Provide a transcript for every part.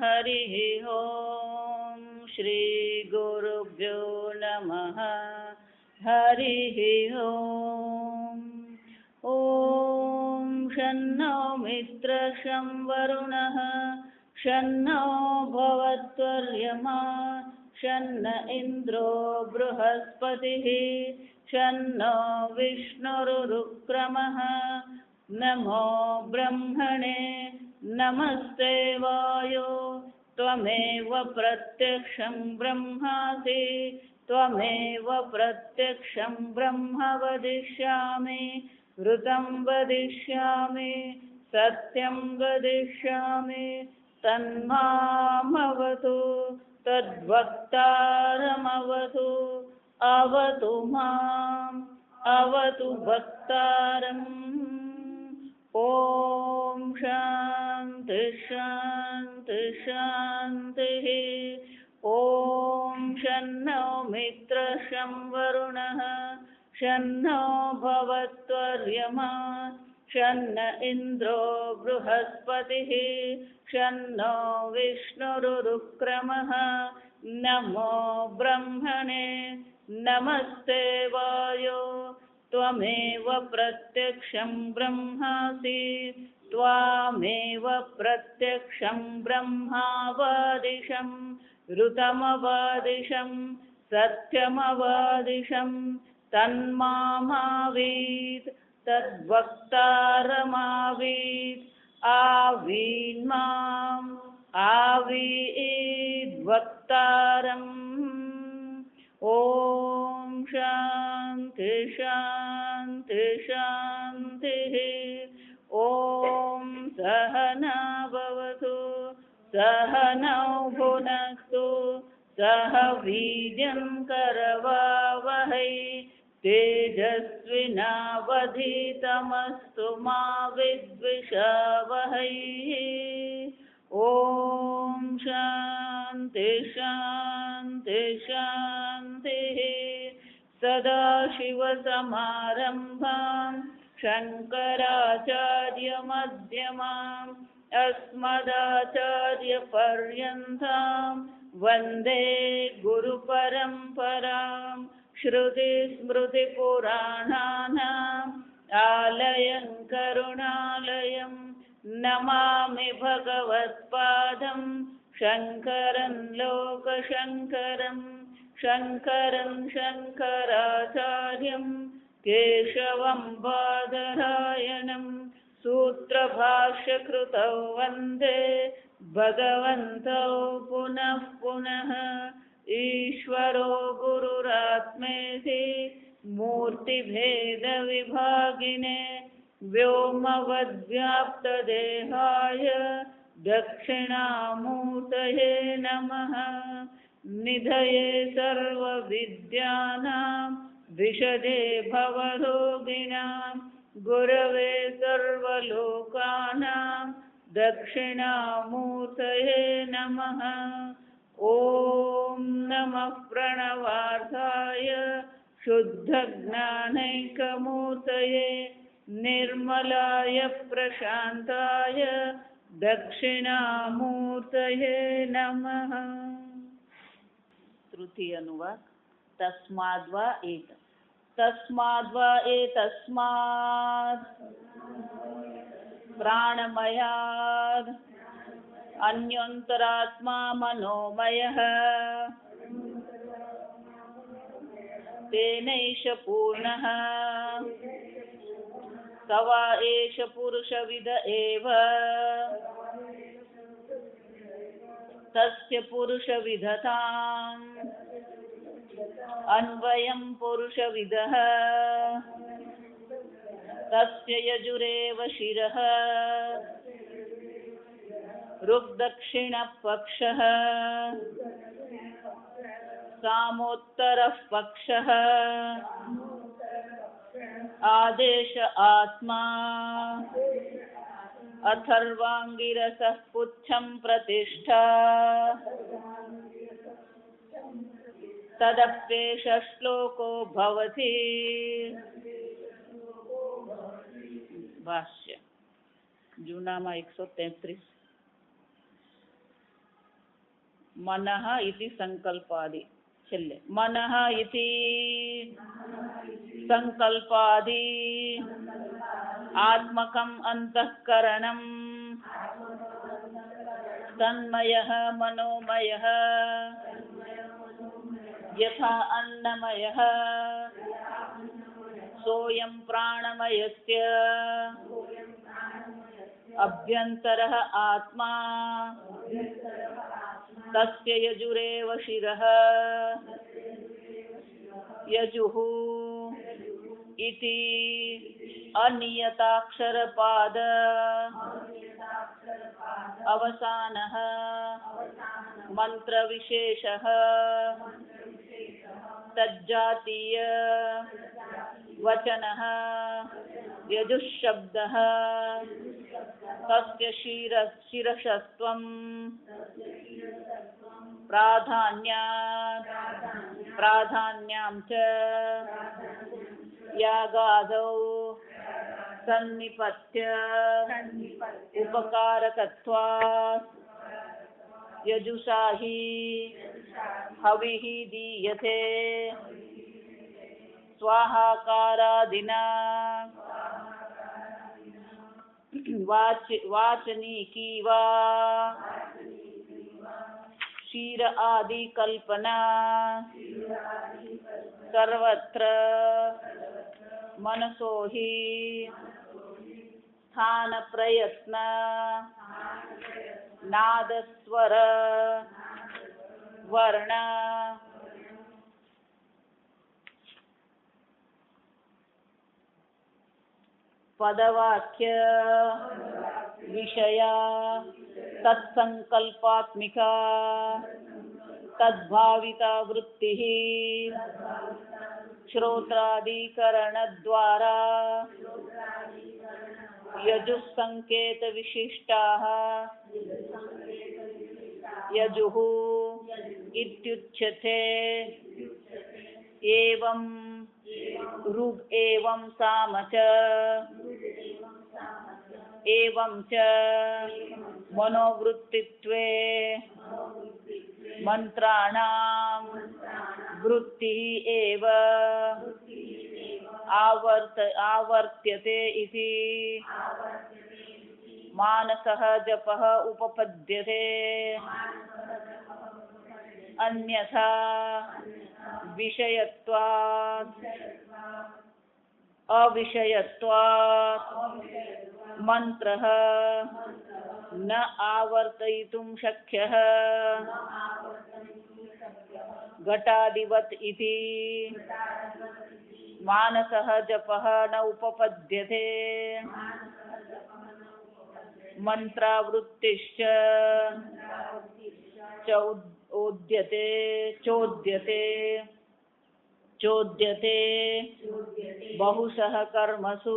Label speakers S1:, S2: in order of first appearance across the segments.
S1: हरिः ॐ श्री गुरुभ्यो नमः हरिः ॐ ॐ शन्नो मित्रः शं वरुणः शन्नो भवत्वर्यमा शन्न इन्द्रो बृहस्पतिः शन्नो विष्णुरुक्रमः नमो ब्रह्मणे नमस्ते वायो त्वमेव प्रत्यक्षं ब्रह्मासि त्वमेव प्रत्यक्षं ब्रह्म वदिष्यामि ऋतं वदिष्यामि सत्यं वदिष्यामि तन्मामवतु तद्वक्तारमवतु अवतु माम् अवतु भक्तारम् ॐ शान्ति शान्ति शान्तिः ॐ शन्नो मित्रः शं वरुणः शन्नो भवत्वर्यमा शन्न इन्द्रो बृहस्पतिः शन्नो विष्णुरुक्रमः नमो ब्रह्मणे नमस्ते वायो त्वमेव प्रत्यक्षं ब्रह्मासि त्वामेव प्रत्यक्षं ब्रह्मावादिशं ऋतमवादिशं सत्यमवादिशं तन्मामावीत् तद्वक्तारमावीत् आवीन्माम् आवीद्वक्तारम् ॐ शान्ति शान्ति शान्तिः ॐ सहना भवतु सहनौ भुनक्तु सह वीर्यं करवावहै तेजस्विनावधीतमस्तु मा विद्विषावहै ॐ शान्ति शान्ति शान्तिः सदाशिवसमारम्भां शङ्कराचार्यमध्यमाम् अस्मदाचार्यपर्यन्तां वन्दे गुरुपरम्पराम् श्रुतिस्मृतिपुराणानाम् आलयं करुणालयं नमामि भगवत्पादं शङ्करं लोकशङ्करं शङ्करं शङ्कराचार्यं केशवं बादरायणं सूत्रभाष्यकृतौ वन्दे भगवन्तौ पुनः पुनः ईश्वरो गुरुरात्मेति मूर्तिभेदविभागिने व्योमवद्व्याप्तदेहाय दक्षिणामूर्तये नमः निधये सर्वविद्यानां विशदे भवरोगिणां गुरवे सर्वलोकानां दक्षिणामूर्तये नमः ॐ नमः प्रणवार्थाय शुद्धज्ञानैकमूर्तये निर्मलाय प्रशान्ताय दक्षिणामूर्तये नमः। तृतीय अनुवाद तस्माद्वा एतस्मात् प्राणमयाद् अन्योन्तरात्मा मनोमयः तेनैष पूर्णः स वा एष पुरुषविद एव तस्य पुरुषविदताम् अन्वयं पुरुषविदः तस्य यजुरेव शिरः ऋग्दक्षिणपक्षः सामोत्तरः पक्षः आदेश आत्मा अथर्वाङ्गिरसः पुच्छं प्रतिष्ठा तदप्येष श्लोको भवति। भाष्य जूनामा 133 मनः इति संकल्पादि छेल्ले मनः इति संकल्पादि आत्मकम् अंतःकरणम् तन्मयः मनोमयः यथा अन्नमयः सोऽयं प्राणमयस्य अभ्यन्तरः आत्मा तस्य यजुरेव शिरः यजुः इति अनियताक्षरपाद अवसानः मंत्रविशेषः तज्जातीय वचनः यजुःशब्दः तस्य शिरसत्वं प्राधान्यां च यागादौ सन्निपत्य उपकारकत्वात् यजुषाहि हविः दीयते स्वाहाकारादिना वाचनीकी वा क्षीर आदि कल्पना सर्वत्र मनसो हि स्थान प्रयत्न नादस्वर वर्ण पदवाक्य विषया तत्संकल्पात्मिका तद्भाविता वृत्तिः श्रोत्रादिकरणद्वारा यजुःसंकेत विशिष्टाः यजुः इत्युच्यते एवं ऋग् एवं साम च एवं च मनोवृत्तित्वे मंत्राणां वृत्तिः एव आवर्त्यते इति मानसः जपः उपपद्यते अन्यथा विषयत्वात् अविषयत्वात् मंत्रः न आवर्तयितुं शक्यः घटादिवत् इति मानसः जपः न उपपद्यते मंत्रावृत्तिश्च चोद्यते बहुशः कर्मसु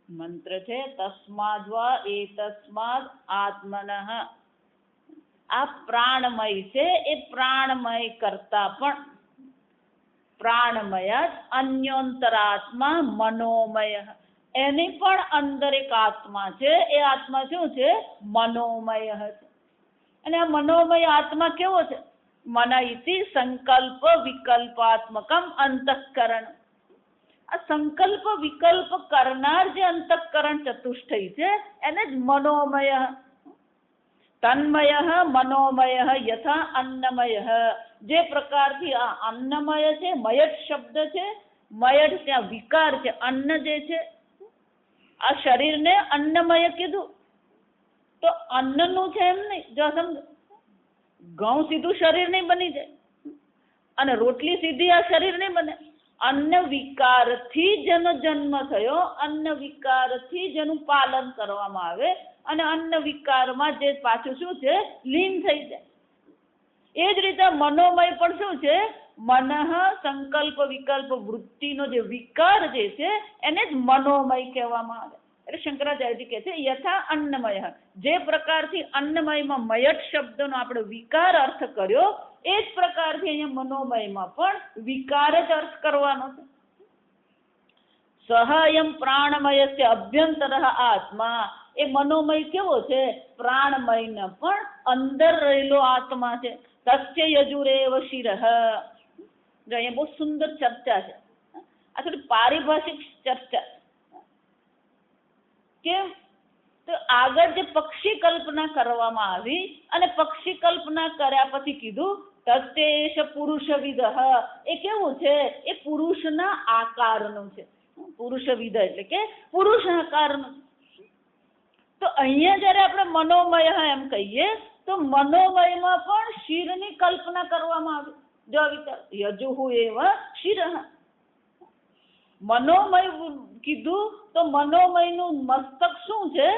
S1: मंत्र છે તસ્માદ્વા એતસ્માદ આત્મનઃ આ પ્રાણમય છે એ પ્રાણમય કરતા પણ પ્રાણમય જ અન્યોંતરાત્મા મનોમય એની પણ અંદર એક આત્મા છે એ આત્મા શું છે મનોમય છે અને આ મનોમય આત્મા કેવો છે મન ઇતિ સંકલ્પ વિકલ્પાત્મકમ અંતઃકરણ આ સંકલ્પ વિકલ્પ કરનાર જે અંતઃકરણ ચતુષ્ટય છે એને જ મનોમય તન્મય મનોમય યથા અન્નમય જે પ્રકારથી આ અન્નમય છે મયટ શબ્દ છે મયટ ત્યાં વિકાર છે અન્ન જે છે આ શરીરને અન્નમય કીધું તો અન્નનું છે એમ નહીં જો સમજો ઘઉં સીધું શરીર નહીં બની જાય અને રોટલી સીધી આ શરીર નહીં બને અન્ન વિકારથી જેનો જન્મ થયો અન્ન વિકારથી જેનું પાલન કરવામાં આવે અને અન્ન વિકારમાં જે પાછું શું છે લીન થઈ જાય એ જ રીતે મનોમય પણ શું છે મનઃ સંકલ્પ વિકલ્પ વૃત્તિનો જે વિકાર જે છે એને જ મનોમય કહેવામાં આવે એટલે શંકરાચાર્યજી કહે છે યથા અન્નમય જે પ્રકારથી અન્નમયમાં મયટ શબ્દનો આપણે વિકાર અર્થ કર્યો એ જ પ્રકારથી અહીંયા મનોમયમાં પણ વિકાર જ અર્થ કરવાનો છે સહયમ પ્રાણમયસ્ય અભ્યંતરઃ આત્મા, એ મનોમય કેવો છે? પ્રાણમય પણ અંદર રહેલો આત્મા છે. તસ્ય યજુરેવ શિરઃ. જો અહીંયા બહુ સુંદર ચર્ચા છે. આ થોડી પારિભાષિક ચર્ચા. કેમ? તો આગળ જે પક્ષી કલ્પના કરવામાં આવી અને પક્ષી કલ્પના કર્યા પછી કીધું તસ્તેશ પુરુષવિદ. એ કેવું છે? એ પુરુષના આકારનું છે. પુરુષવિદ એટલે કે પુરુષ આકારનું. તો અહીંયા જયારે આપણે મનોમય એમ કહીએ તો મનોમયમાં પણ શિરની કલ્પના કરવામાં આવી. જો વિચાર યજુહુ એવ શિરઃ. મનોમય કીધું તો મનોમયનું મસ્તક શું છે?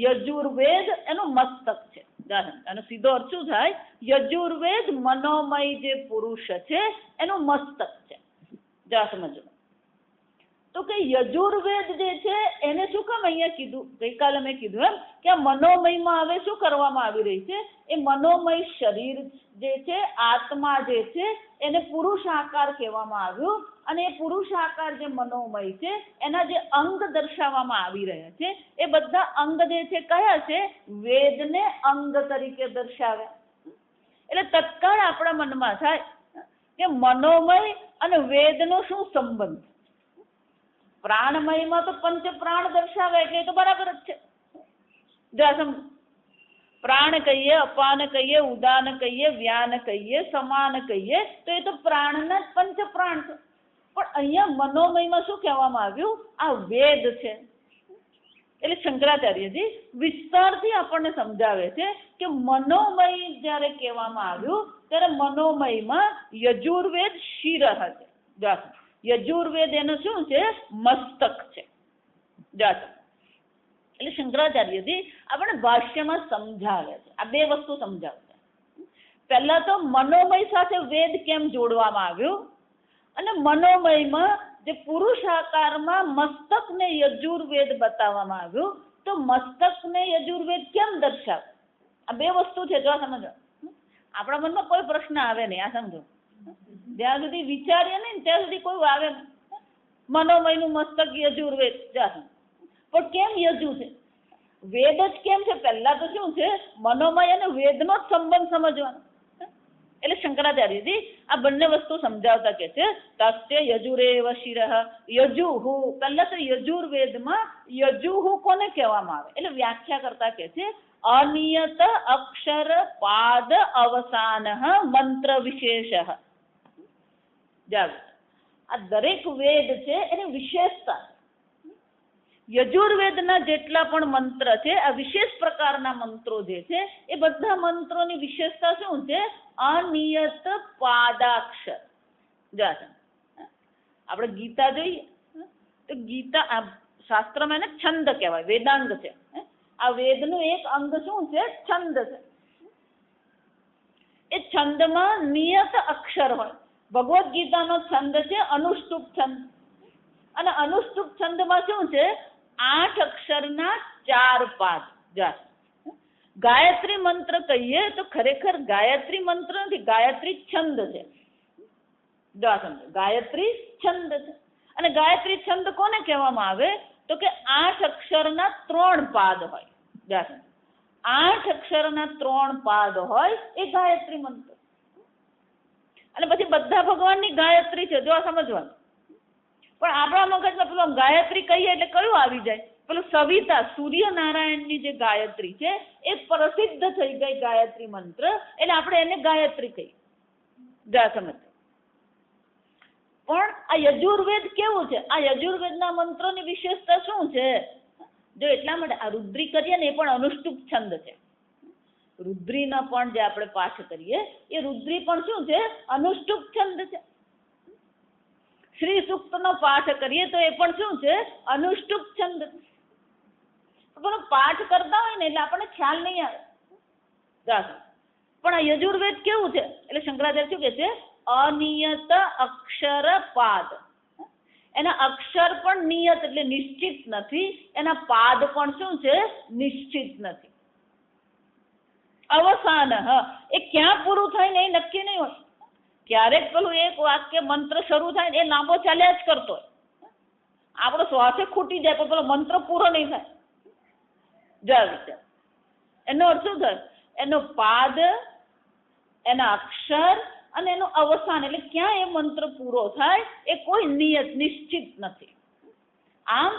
S1: યજુર્વેદ એનું મસ્તક છે. અને સીધો અર્થ શું થાય? યજુર્વેદ મનોમય જે પુરુષ છે એનું મસ્તક છે. જા સમજો. તો કે યજુર્વેદ જે છે એને શું કામ અહીંયા કીધું? ગઈકાલે મેં કીધું એમ કે આ મનોમયમાં હવે શું કરવામાં આવી રહી છે? એ મનોમય શરીર જે છે, આત્મા જે છે, એને પુરુષ આકાર કહેવામાં આવ્યું. અને એ પુરુષ આકાર જે મનોમય છે એના જે અંગ દર્શાવવામાં આવી રહ્યા છે એ બધા અંગ જે છે કયા છે? વેદને અંગ તરીકે દર્શાવ્યા. એટલે તત્કાળ આપણા મનમાં થાય કે મનોમય અને વેદનો શું સંબંધ? પ્રાણમયમાં તો પંચ પ્રાણ દર્શાવે એટલે એ તો બરાબર જ છે. પ્રાણ કહીએ, અપાન કહીએ, ઉદાન કહીએ, વ્યાન કહીએ, સમાન કહીએ તો એ તો પ્રાણના જ પંચ પ્રાણ છે. પણ અહીંયા મનોમયમાં શું કહેવામાં આવ્યું? આ વેદ છે. એટલે શંકરાચાર્યજી વિસ્તારથી આપણને સમજાવે છે કે મનોમય જયારે કહેવામાં આવ્યું ત્યારે મનોમયમાં યજુર્વેદ શિરઃ છે. યજુર્વેદ એનું શું છે? મસ્તક છે. એટલે શંકરાચાર્યજી આપણે ભાષ્યમાં સમજાવે છે. આ બે વસ્તુ સમજાવે છે. પહેલા તો મનોમય સાથે વેદ કેમ જોડવામાં આવ્યું અને મનોમયમાં જે પુરુષ આકારમાં મસ્તકને યજુર્વેદ બતાવવામાં આવ્યું તો મસ્તકને યજુર્વેદ કેમ દર્શાવે? આ બે વસ્તુ છે. જો સમજો, આપણા મનમાં કોઈ પ્રશ્ન આવે નહીં. આ સમજો, જ્યાં સુધી વિચારીએ નહીં ત્યાં સુધી કોઈ આવે નહીં. મનોમયનું મસ્તક યજુર્વેદ. પણ કેમ યજુ છે? વેદ જ કેમ છે? પહેલા તો શું છે? મનોમય અને વેદનો જ સંબંધ સમજવાનો. એટલે શંકરાચાર્યજી આ બંને વસ્તુ સમજાવતા કે છે તસ્ય યજુરેવ શિરઃ. યજુહુ, પહેલા તો યજુર્વેદમાં યજુહુ કોને કહેવામાં આવે? એટલે વ્યાખ્યા કરતા કે છે અનિયત અક્ષર પાદ અવસાન મંત્ર વિશેષ. આ દરેક વેદ છે એની વિશેષતા. યજુર્વેદના જેટલા પણ મંત્ર છે, આ વિશેષ પ્રકારના મંત્રો જે છે એ બધા મંત્રોની વિશેષતા શું છે? અનિયત પાદાક્ષર. આપણે ગીતા જોઈએ તો ગીતા શાસ્ત્રમાં એને છંદ કહેવાય, વેદાંગ છે. આ વેદનું એક અંગ શું છે? છંદ છે. એ છંદમાં નિયત અક્ષર હોય. ભગવદ્ ગીતાનો છંદ છે અનુષ્ટુપ છંદ. અને અનુષ્ટુપ છંદમાં શું છે? 8 અક્ષરના 4 પાદ. ગાયત્રી મંત્ર કહીએ તો ખરેખર ગાયત્રી મંત્ર નથી, ગાયત્રી છંદ છે. ગાયત્રી છંદ છે. અને ગાયત્રી છંદ કોને કહેવામાં આવે? તો કે 8 અક્ષરના 3 પાદ હોય. 8 અક્ષરના 3 પાદ હોય એ ગાયત્રી મંત્ર. અને પછી બધા ભગવાનની ગાયત્રી છે. જો સમજવાનું. પણ આપણા મગજમાં પેલું ગાયત્રી કહીએ એટલે કયું આવી જાય? પેલું સવિતા, સૂર્યનારાયણની જે ગાયત્રી છે એ પ્રસિદ્ધ થઈ ગઈ ગાયત્રી મંત્ર, એટલે આપણે એને ગાયત્રી કહીએ. સમજ. પણ આ યજુર્વેદ કેવું છે? આ યજુર્વેદના મંત્રોની વિશેષતા શું છે? જો એટલા માટે આ રુદ્રી કરીએ ને એ પણ અનુષ્ટુપ છંદ છે. રુદ્રીનો પણ જે આપણે પાઠ કરીએ એ રુદ્રી પણ શું છે? અનુષ્ટુપ છંદ છે. શ્રી સૂક્તનો પાઠ કરીએ તો એ પણ શું છે? અનુષ્ટુપ છંદ. પણ પાઠ કરતા હોય ને એટલે આપણને ખ્યાલ નહીં આવે. પણ આ યજુર્વેદ કેવું છે? એટલે શંકરાચાર્ય શું કે છે? અનિયત અક્ષર પાદ. એના અક્ષર પણ નિયત એટલે નિશ્ચિત નથી, એના પાદ પણ શું છે? નિશ્ચિત નથી. અવસાન, એ ક્યાં પૂરું થાય ને એ નક્કી નહીં હોય. ક્યારેક પેલું એક વાક્ય મંત્ર શરૂ થાય ને એ લાંબો ચાલ્યા જ કરતો હોય. આપણો શ્વાસે ખૂટી જાય પણ પેલો મંત્ર પૂરો નહીં થાય. જો વિચાર, એનો અર્થ શું થાય? એનો પાદ, એના અક્ષર અને એનું અવસાન, એટલે ક્યાં એ મંત્ર પૂરો થાય એ કોઈ નિશ્ચિત નથી. આમ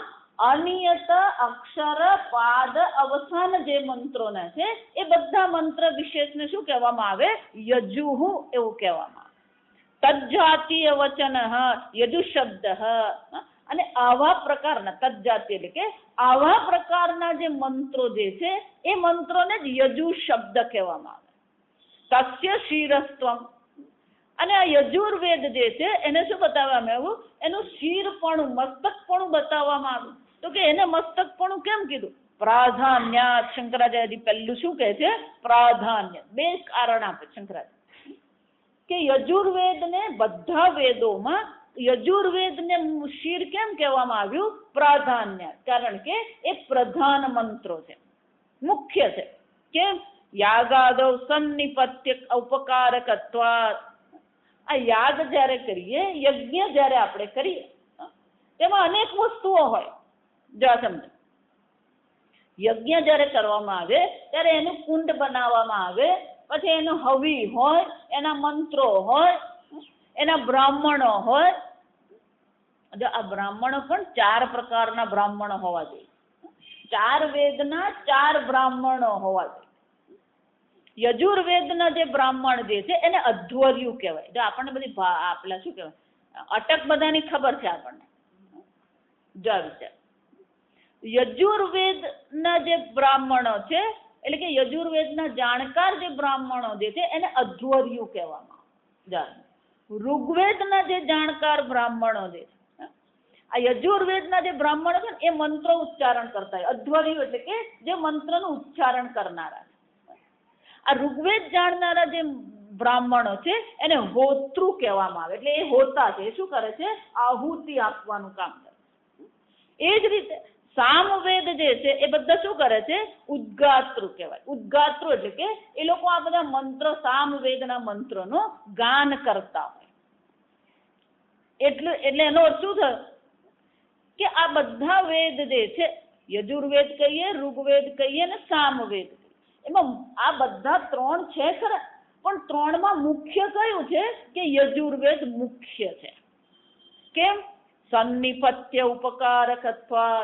S1: અનિયત અક્ષર, પાદ, અવસાન જે મંત્રોના છે એ બધા મંત્ર વિશેષને શું કહેવામાં આવે? યજુઃ એવું કહેવામાં આવે. તજ્જાતીય વચન યજુ શબ્દ. અને આવા પ્રકારના તજ્જાતીય એટલે કે આવા પ્રકારના જે મંત્રો જે છે એ મંત્રોને જ યજુ શબ્દ કહેવામાં આવે. તસ્ય શિરસ્ત્વમ. અને આ યજુર્વેદ જે છે એને શું બતાવવામાં આવ્યું? એનું શિરપણું, મસ્તકપણું બતાવવામાં આવ્યું. તો કે એને મસ્તકપણું કેમ કીધું? પ્રાધાન્ય. શંકરાચાર્ય પહેલું શું કહે છે? પ્રાધાન્ય. બે કારણ આપે શંકરાચાર્ય કે યજુર્વેદને બધા વેદોમાં યજુર્વેદને શિર કેમ કહેવામાં આવ્યું? પ્રાધાન્ય. કારણ કે એ પ્રધાન મંત્રો છે, મુખ્ય છે. કેમ? યાગાદૌ સન્નિપત્ય ઉપકારકત્વાત. આ યાગ જ્યારે કરીએ, યજ્ઞ જ્યારે આપણે કરીએ તેમાં અનેક વસ્તુઓ હોય. જો સમજો, યજ્ઞ જ્યારે કરવામાં આવે ત્યારે એનું કુંડ બનાવવામાં આવે, પછી એનું હવી હોય, એના મંત્રો હોય, એના બ્રાહ્મણો હોય. જો આ બ્રાહ્મણો પણ 4 પ્રકારના બ્રાહ્મણો હોવા જોઈએ. 4 વેદના 4 બ્રાહ્મણો હોવા જોઈએ. યજુર્વેદના જે બ્રાહ્મણ જે છે એને અધ્વર્યુ કહેવાય. જો આપણને બધી આપલા શું કહેવાય, અટક બધાની ખબર છે આપણને. જો વિચાર, યજુર્વેદના જે બ્રાહ્મણો છે એટલે કે યજુર્વેદના જાણકાર જે બ્રાહ્મણો જે છે એને અધ્વર્યુ કહેવામાં આવે. ઋગ્વેદના જે જાણકાર બ્રાહ્મણો જે છે, આ યજુર્વેદના જે બ્રાહ્મણો છે ને એ મંત્રો ઉચ્ચારણ કરતા હોય. અધ્વર્યુ એટલે કે જે મંત્રનું ઉચ્ચારણ કરનારા. આ ઋગ્વેદ જાણનારા જે બ્રાહ્મણો છે એને હોતૃ કહેવામાં આવે. એટલે એ હોતા છે, એ શું કરે છે? આહુતિ આપવાનું કામ કરે. એ જ રીતે સામવેદ જે છે એ બધા શું કરે છે? ઉદ્ગાતૃ કહેવાય. ઉદ્ગાતૃ એટલે કે એ લોકો આ બધા મંત્રો, સામવેદના મંત્રોનું ગાન કરતા હોય. એટલે એનો અર્થ શું થયો કે આ બધા વેદ જે છે, યજુર્વેદ કહીએ, ઋગ્વેદ કહીએ અને સામવેદ, એમાં આ બધા 3 છે ખરા, પણ 3માં મુખ્ય કયું છે? કે યજુર્વેદ મુખ્ય છે. કેમ? સન્નિપત્ય ઉપકારકત્વા.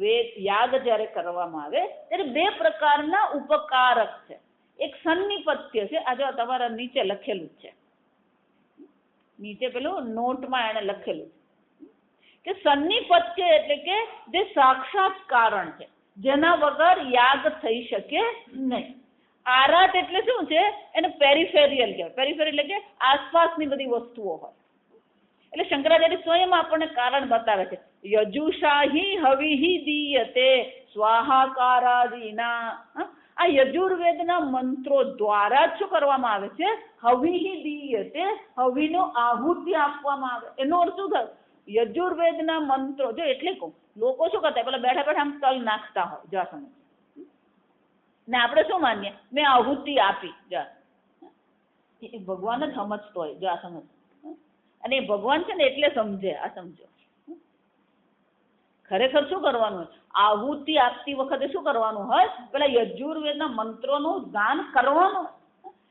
S1: વેદ યાગ જ્યારે કરવામાં આવે ત્યારે 2 પ્રકારના ઉપકારક છે. એક સન્નિપત્ય છે. આ જો તમારા નીચે લખેલું છે, નીચે પેલું નોટમાં એને લખેલું છે કે સન્નિપત્ય એટલે કે જે સાક્ષાત કારણ છે, જેના વગર યાગ થઈ શકે નહીં. આરાટ એટલે શું છે? એને પેરિફેરિયલ કહેવાય. પેરિફેરિયલ એટલે કે આસપાસની બધી વસ્તુઓ હોય. એટલે શંકરાચાર્ય સ્વયં આપણને કારણ બતાવે છે. યજુષાહી હવિહિ દીયતે સ્વાહાકારાદિના. આ યજુર્વેદના મંત્રો દ્વારા જ શું કરવામાં આવે છે? હવિહિ દીયતે, હવિનો આહુતિ આપવામાં આવે. એનો અર્થ શું થાય? યજુર્વેદના મંત્રો, જો એટલે કહું, લોકો શું કરતા પેલા બેઠા બેઠા આમ તલ નાખતા હોય. જા સમજ, ને આપણે શું માનીએ? મેં આહુતિ આપી. જા, એ ભગવાન જ સમજતો હોય. જા સમજ, અને એ ભગવાન છે ને એટલે સમજે. આ સમજો, ખરેખર શું કરવાનું હોય? આહુતિ આપતી વખતે શું કરવાનું હોય? પેલા યજુર્વેદના મંત્રોનું ગાન કરવાનું.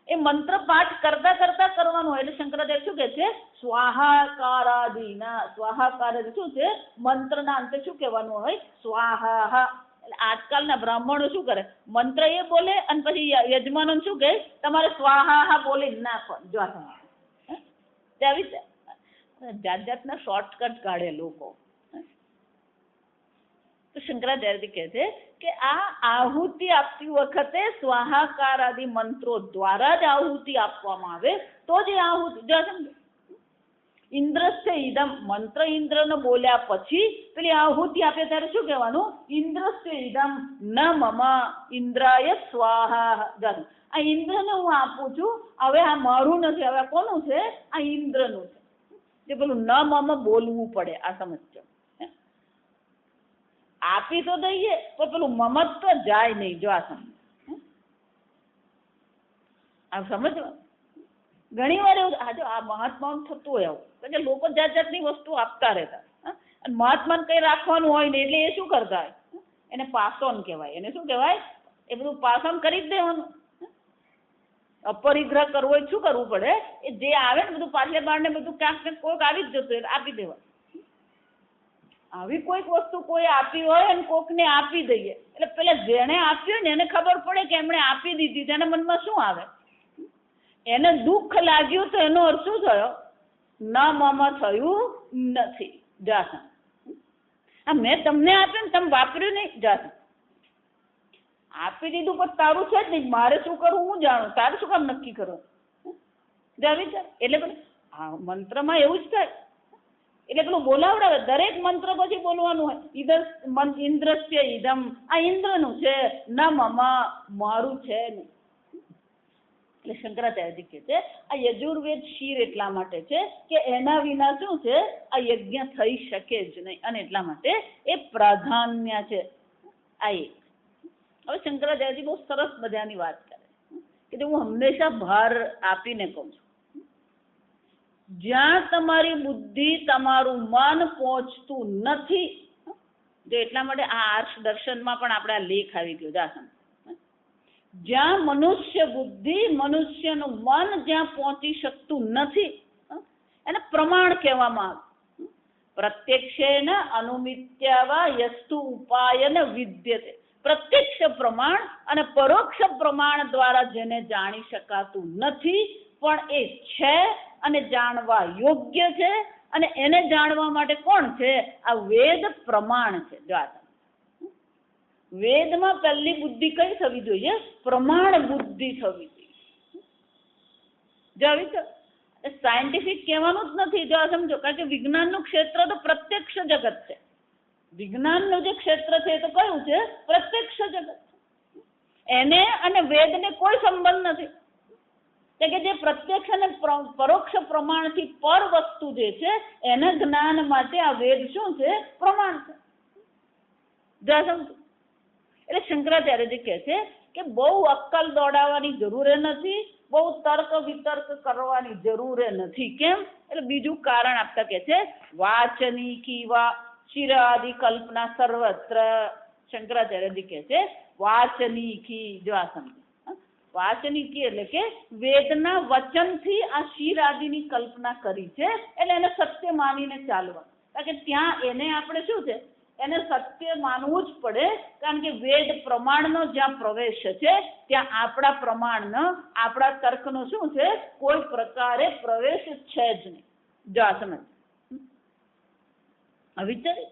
S1: એ મંત્ર પાઠ કરતા કરતા કરવાનું હોય. એટલે શંકરાચાર્ય શું કહે છે? સ્વાહાકારાદિના. સ્વાહાકાર શું છે? મંત્રના અંતે શું કહેવાનું હોય? સ્વાહા. એટલે આજકાલના બ્રાહ્મણો શું કરે? મંત્ર એ બોલે અને પછી યજમાનો શું કહે? તમારે સ્વાહા બોલી નાખો. જો આવી જાત જાતના શોર્ટકટ કાઢે લોકો. તો શંકરાચાર્ય કહે છે કે આ આહુતિ આપતી વખતે સ્વાહાકાર આદિ મંત્રો દ્વારા જ આહુતિ આપવામાં આવે તો જ આહુતિ. જો સમજો, ઇન્દ્રસ્ય ઇદમ મંત્ર ઇન્દ્રને બોલ્યા પછી પેલી આહુતિ આપે ત્યારે શું કહેવાનું? ઇન્દ્રસ્ય ઇદમ ન મમ ઇન્દ્રાય સ્વાહા. આ ઇન્દ્રને હું આપું છું, હવે આ મારું નથી, હવે કોનું છે? આ ઇન્દ્રનું છે. જે પેલું ન મમ બોલવું પડે. આ સમજો, આપી તો દઈએ પણ પેલું મમત્વ જાય નહીં. જો આ સમજ, આ સમજવા. ઘણી વાર એવું આ જો આ મહાત્માઓને થતું હોય આવું કે લોકો જાત જાતની વસ્તુ આપતા રહેતા, અને મહાત્માને કઈ રાખવાનું હોય ને એટલે એ શું કરતા હોય, એને પાસ ઓન કહેવાય. એને શું કહેવાય? એ બધું પાસ ઓન કરી જ દેવાનું. અપરિગ્રહ કરવો હોય શું કરવું પડે? એ જે આવે ને બધું પાછલે બાર ને બધું ક્યાંક ને કોઈક આવી જ જતું એટલે આપી દેવા. આવી કોઈક વસ્તુ કોઈ આપી હોય અને કોકને આપી દઈએ એટલે પેલા જેને આપ્યું ને એને ખબર પડે કે એમણે આપી દીધી, તેના મનમાં શું આવે? એને દુઃખ લાગ્યું તો એનો અર્થ શું થયો? ન મમ થયું નથી. જાસન આ મેં તમને આપ્યું ને તમે વાપર્યું નહીં. જાસન આપી દીધું પણ તારું છે જ નહીં, મારે શું કરવું હું જાણું, તારે શું કામ નક્કી કરવું? જાવી છે એટલે હા મંત્રમાં એવું જ થાય. એટલે પેલું બોલાવડાવે, દરેક મંત્ર પછી બોલવાનું હોય ઈધર ઇન્દ્રસ્ય ઇદમ, આ ઇન્દ્રનું છે, ન મમ મારું છે નહીં. એટલે શંકરાચાર્યજી કહે છે આ યજુર્વેદ શિર એટલા માટે છે કે એના વિના શું છે આ યજ્ઞ થઈ શકે જ નહીં, અને એટલા માટે એ પ્રાધાન્ય છે. આ એક હવે શંકરાચાર્યજી બહુ સરસ મજાની વાત કરે કે હું હંમેશા ભાર આપીને કહું છું, જ્યાં તમારી બુદ્ધિ તમારું મન પહોંચતું નથી, જો એટલા માટે આ આર્ષ દર્શનમાં પણ આપણે આ લેખ આવી ગયો જાસન, જ્યાં મનુષ્ય બુદ્ધિ મનુષ્યનું મન જ્યાં પહોંચી શકતું નથી એને પ્રમાણ કહેવામાં આવે. પ્રત્યક્ષેન અનુમિત્યાવા યસ્તુ ઉપાયન વિદ્યતે. પ્રત્યક્ષ પ્રમાણ અને પરોક્ષ પ્રમાણ દ્વારા જેને જાણી શકાતું નથી પણ એ છે અને જાણવા યોગ્ય છે, અને એને જાણવા માટે કોણ છે? આ વેદ પ્રમાણ છે. વેદમાં પહેલી બુદ્ધિ કઈ થવી જોઈએ? પ્રમાણ બુદ્ધિ થવી જોઈએ. સાયન્ટિફિક કહેવાનું જ નથી, જો સમજો, કારણ કે વિજ્ઞાનનું ક્ષેત્ર તો પ્રત્યક્ષ જગત છે. વિજ્ઞાનનું જે ક્ષેત્ર છે એ તો કયું છે? પ્રત્યક્ષ જગત. એને અને વેદને કોઈ સંબંધ નથી. કે જે પ્રત્યક્ષ અને પરોક્ષ પ્રમાણથી પર વસ્તુ જે છે એના જ્ઞાન માટે આ વેદ શું છે? પ્રમાણ છે. એટલે શંકરાચાર્યજી કહે છે કે બહુ અક્કલ દોડાવવાની જરૂર નથી, બહુ તર્ક વિતર્ક કરવાની જરૂર નથી. કેમ? એટલે બીજું કારણ આપતા કે છે વાચની કીવા શિરાદિ કલ્પના સર્વત્ર. શંકરાચાર્યજી કહે છે વાચની કી, જો આ સમજ વાચનિકી એટલે કે વેદના વચનથી આ શિર આદિની કલ્પના કરી છે, એટલે એને સત્ય માનીને ચાલવા. કારણ કે ત્યાં એને આપણે શું છે? એને સત્ય માનવું જ પડે, કારણ કે વેદ પ્રમાણનો જ્યાં પ્રવેશ છે ત્યાં આપણા પ્રમાણનો, આપણા તર્કનો શું છે? કોઈ પ્રકારે પ્રવેશ છે જ નહીં. જો આ સમજ વિચારી.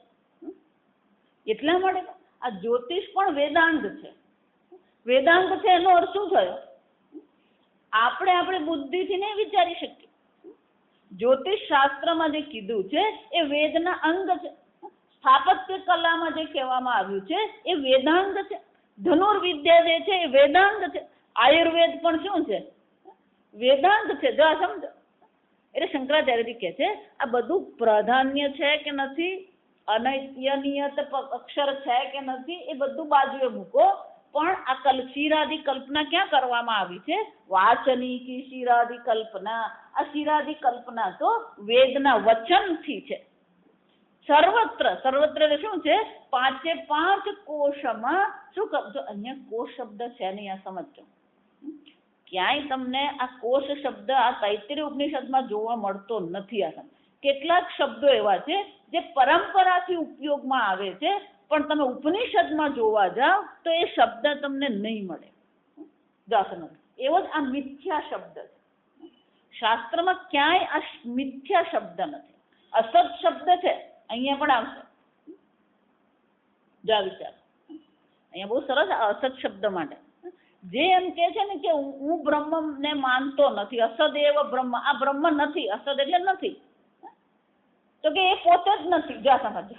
S1: એટલા માટે આ જ્યોતિષ પણ વેદાંગ છે. વેદાંગ છે એનો અર્થ શું થયો? આપણે આપણી બુદ્ધિથી નહીં વિચારી શકીએ. જ્યોતિષ શાસ્ત્રમાં જે કીધું છે એ વેદના અંગ છે. સ્થાપત્ય કલામાં જે કહેવામાં આવ્યું છે એ વેદાંગ છે. ધનુર્વિદ્યા જે છે એ વેદાંગ છે. આયુર્વેદ પણ શું છે? વેદાંગ છે. જો આ સમજો. એટલે શંકરાચાર્યજી કહે છે આ બધું પ્રાધાન્ય છે કે નથી, અનયનિયત અક્ષર છે કે નથી, એ બધું બાજુએ મૂકો, પણ આ શિરાદિ કલ્પના ક્યાં કરવામાં આવી છે? વાચની કી શિરાદિ કલ્પના. આ શિરાદિ કલ્પના તો વેદના વચનથી છે. સર્વત્ર, સર્વત્ર શું છે? પાંચે પાંચ કોષમાં શું કરજો? અહીંયા કોષ શબ્દ છે નહીં, આ સમજો. ક્યાંય તમને આ કોષ શબ્દ આ તૈત્તિરીય ઉપનિષદમાં જોવા મળતો નથી. આ કેટલાક શબ્દો એવા છે જે પરંપરાથી ઉપયોગમાં આવે છે, પણ તમે ઉપનિષદમાં જોવા જાઓ તો એ શબ્દ તમને નહીં મળે. એવો જ આ મિથ્યા શબ્દ છે. શાસ્ત્રમાં ક્યાંય આ મિથ્યા શબ્દ નથી. અસત શબ્દ છે, અહીંયા પણ આવશે. જા વિચાર. અહીંયા બહુ સરસ અસત શબ્દ માટે જે એમ કે છે ને કે હું બ્રહ્મને માનતો નથી, અસદેવ બ્રહ્મ. આ બ્રહ્મ નથી, અસદ એટલે નથી, તો કે એ પોતે જ નથી. જા સમજ.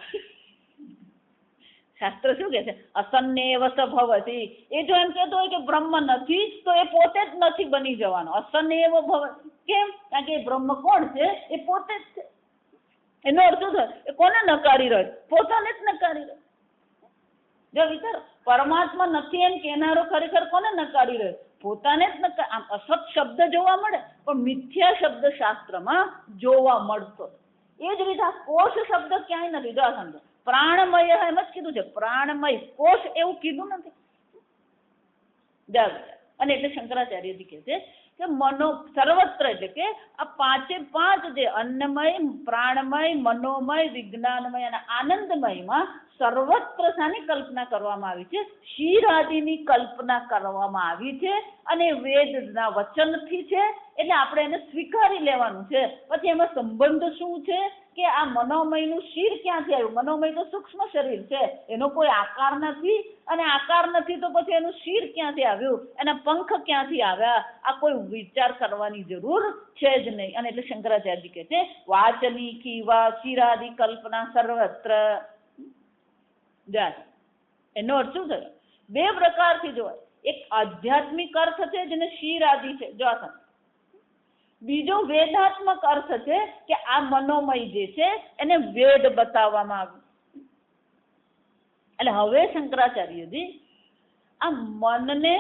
S1: શાસ્ત્ર શું કે છે? અસન્નેવ સ ભવતિ. એ જો એમ કહેતો હોય કે બ્રહ્મ નથી તો એ પોતે જ નથી બની જવાનો. અસન્નેવ ભવતિ. કેમ? કારણ કે એ બ્રહ્મ કોણ છે? એ પોતે જ છે. એનો અર્થ શું થાય? એ કોને નકારી રહ્યો? પોતાને જ નકારી રહ્યો. જો વિચારો, પરમાત્મા નથી એમ કહેનારો ખરેખર કોને નકારી રહ્યો? પોતાને જ આમ અસત શબ્દ જોવા મળે પણ મિથ્યા શબ્દ શાસ્ત્રમાં જોવા મળતો. એ જ રીતે આ કોષ શબ્દ ક્યાંય નથી. જો સમજો પ્રાણમય એમ જ કીધું છે, પ્રાણમય કોષ એવું કીધું નથી. અને એટલે શંકરાચાર્યજી કહે છે કે મનો સર્વત્ર, એટલે કે આ પાંચે પાંચ જે અન્નમય, પ્રાણમય, મનોમય, વિજ્ઞાનમય અને આનંદમયમાં સર્વત્ર શાની કલ્પના કરવામાં આવી છે? ક્ષીરાદિની કલ્પના કરવામાં આવી છે અને વેદના વચનથી છે. એટલે આપણે એને સ્વીકારી લેવાનું છે. પછી એમાં સંબંધ શું છે કે આ મનોમયનું ક્ષીર ક્યાંથી આવ્યું? મનોમય તો સૂક્ષ્મ શરીર છે, એનો કોઈ આકાર નથી, અને આકાર નથી તો પછી એનું ક્ષીર ક્યાંથી આવ્યું? એના પંખ ક્યાંથી આવ્યા? આ કોઈ વિચાર કરવાની જરૂર છે જ નહીં. અને એટલે શંકરાચાર્યજી કહે છે વાચની કીવા ક્ષીરાદિ કલ્પના સર્વત્ર. એનો અર્થ શું થયો? બે પ્રકારથી જોવાય. એક આધ્યાત્મિક અર્થ છે જેને ક્ષીરાદિ છે, જો બીજો વેદાત્મક અર્થ છે કે આ મનોમય જે છે એને વેદ બતાવવામાં આવ્યું. એટલે હવે શંકરાચાર્યજી આ મનને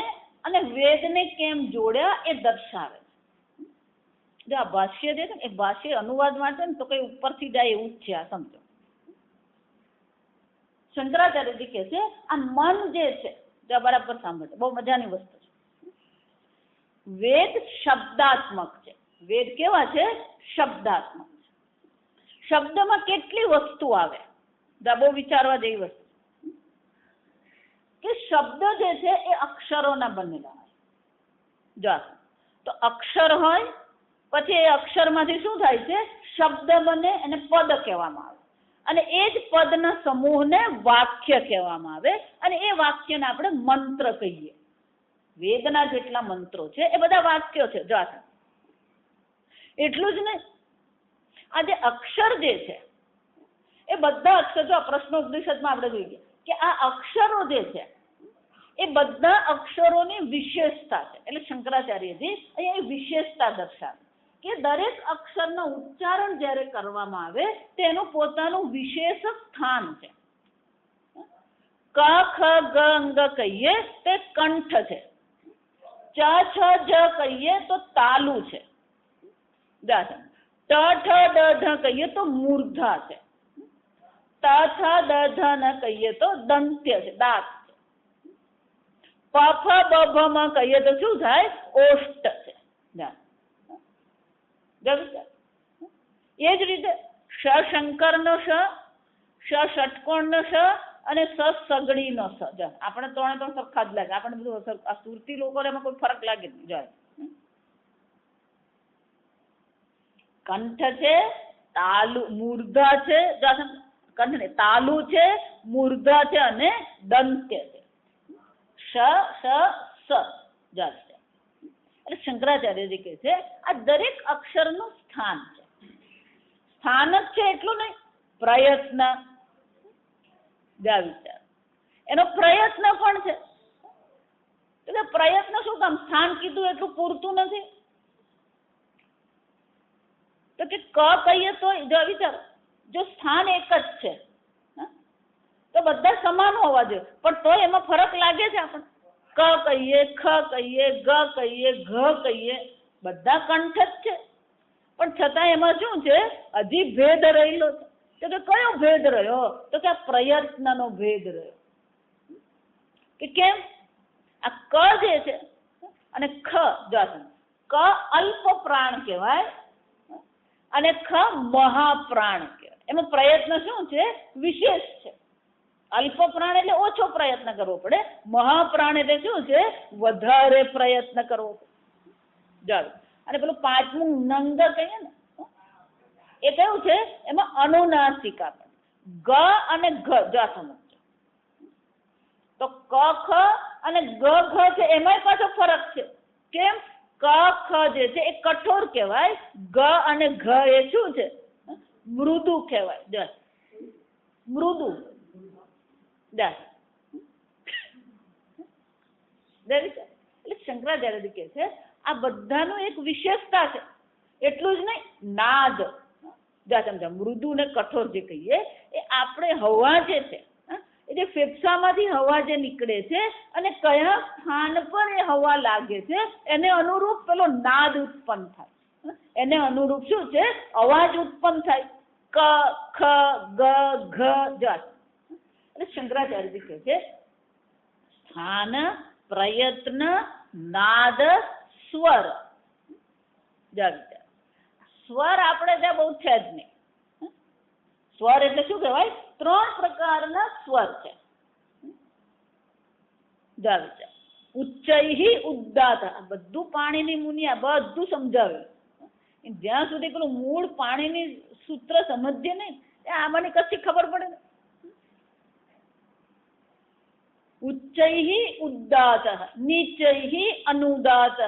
S1: અને વેદને કેમ જોડ્યા એ દર્શાવે છે. જો આ ભાષ્ય જે છે ને એ ભાષ્ય અનુવાદ માટે ને તો કઈ ઉપરથી જાય એવું જ છે. આ સમજો, શંકરાચાર્યજી કહે છે આ મન જે છે, બરાબર સાંભળે, બહુ મજાની વસ્તુ છે. વેદ શબ્દાત્મક છે. વેદ કેવા છે? શબ્દાત્મક છે. શબ્દમાં કેટલી વસ્તુ આવે, બહુ વિચારવા જેવી વસ્તુ કે શબ્દ જે છે એ અક્ષરોના બનેલા હોય. જો તો અક્ષર હોય, પછી એ અક્ષરમાંથી શું થાય છે? શબ્દ બને, એને પદ કહેવામાં આવે. અને એ જ પદના સમૂહને વાક્ય કહેવામાં આવે. અને એ વાક્યને આપણે મંત્ર કહીએ. વેદના જેટલા મંત્રો છે એ બધા વાક્યો છે. જો એટલું જ નહીં, આ જે અક્ષર જે છે એ બધા અક્ષર, જો પ્રશ્નોપનિષદમાં આપણે જોઈએ કે આ અક્ષરો જે છે એ બધા અક્ષરોની વિશેષતા છે. એટલે શંકરાચાર્યજી અહીંયા વિશેષતા દર્શાવે કે દરેક અક્ષરનું ઉચ્ચારણ જ્યારે કરવામાં આવે તેનું પોતાનું વિશેષ સ્થાન છે. ક, ખ, ગ, અંગ કહીએ તે કંઠ છે. ચ, છ, જ કહીએ તો તાલુ છે. ટ, ઠ, ડ, ઢ કહીએ તો મૂર્ધા છે. ત, થ, દ, ધ, ન કહીએ તો દંત્ય છે, દાંત છે. પ, ફ, બ, ભ, મ કહીએ તો શું થાય? ઓષ્ટ છે. એ જ રીતે શ શંકરનો શ, ષ ષટકોણનો શ અને સ સગડીનો સ. આપણે ત્રણે સરખા જ લાગે. આપણે બધું આ સુરતી લોકોને એમાં કોઈ ફરક લાગે નહીં. જાય કંઠ છે, તાલુ, મૂર્ધા છે, કંઠ ને તાલુ છે, મૂર્ધા છે અને દંત્ય છે. શ, સ, સ. એટલે શંકરાચાર્યજી કહે છે આ દરેક અક્ષરનું સ્થાન છે. સ્થાન જ છે એટલું નહીં, પ્રયત્ન, વિચાર એનો પ્રયત્ન પણ છે. એટલે પ્રયત્ન શું કામ? સ્થાન કીધું એટલું પૂરતું નથી. તો કે ક કહીએ તો વિચારો, જો સ્થાન એક જ છે તો બધા સમાન હોવા જોઈએ, પણ તો એમાં ફરક લાગે છે. આપણે ક કહીએ, ખ કહીએ, ગ કહીએ, ઘ કહીએ, બધા કંઠ જ છે, પણ છતાં એમાં શું છે? હજી ભેદ રહેલો છે. તો કે કયો ભેદ રહ્યો? તો કે આ પ્રયત્નનો ભેદ રહ્યો. કે કેમ? આ ક જે છે અને ખ, ક અલ્પ પ્રાણ કહેવાય અને ખ મહાપ્રાણ કહેવાય. એમાં પ્રયત્ન શું છે? વિશેષ છે. અલ્પ પ્રાણ એટલે ઓછો પ્રયત્ન કરવો પડે, મહાપ્રાણ એટલે શું છે? વધારે પ્રયત્ન કરવો પડે. અને પેલું પાંચમું નંગ કહીએ ને એ કયું છે? એમાં અનુનાસિકા પણ ગ અને ઘ. સમજો તો ક, ખ અને ગ, ઘ છે એમાંય પાછો ફરક છે. કેમ? ક, ખ જે છે એ કઠોર કહેવાય, ગ અને ઘ એ શું છે? મૃદુ કહેવાય. મૃદુ. એટલે શંકરાચાર્ય કહે છે આ બધાનું એક વિશેષતા છે. એટલું જ નહીં, નાદ, સમજા મૃદુ ને કઠોર જે કહીએ એ આપણે હવા જે છે એ જે ફેફસામાંથી હવા જે નીકળે છે અને કયા સ્થાન પર એ હવા લાગે છે એને અનુરૂપ પેલો નાદ ઉત્પન્ન થાય, એને અનુરૂપ શું છે અવાજ ઉત્પન્ન થાય, ક ખ ગ ઘ જ. એટલે શંકરાચાર્યજી કહે છે સ્થાન પ્રયત્ન નાદ સ્વર. સ્વર આપણે ત્યાં બહુ છે જ નહીં. સ્વર એટલે શું કહેવાય? 3 પ્રકારના સ્વર છે. ઉચ્ચૈહિ ઉદ્દાત, બધું પાણીની મુનિયા બધું સમજાવ્યું. જ્યાં સુધી પેલું મૂળ પાણીની સૂત્ર સમજીએ નહીં આમાંની કશી ખબર પડે ને. ઉચ્ચૈહિ ઉદ્દાત નીચૈહિ અનુદાત,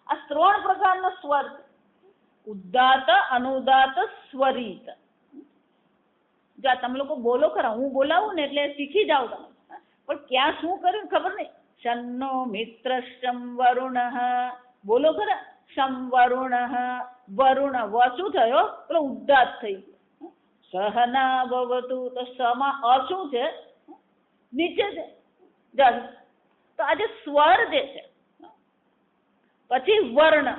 S1: આ 3 પ્રકારના સ્વર છે. ઉદ્દાત અનુદાત સ્વરિત. જો તમે લોકો બોલો ખરા, હું બોલાવું ને એટલે શીખી જાવ તમે, પણ ક્યાં શું કર્યું ખબર નહીં. શન્નો મિત્ર શમ વરુણ, બોલો ખરા શમ વરુણ વરુણ, વ શું થયો પેલો ઉદ્દાત થઈ ગયો. સહના ભવતુ, તો સમાં અ શું છે નીચે છે. તો આજે સ્વર જે છે, પછી વર્ણ,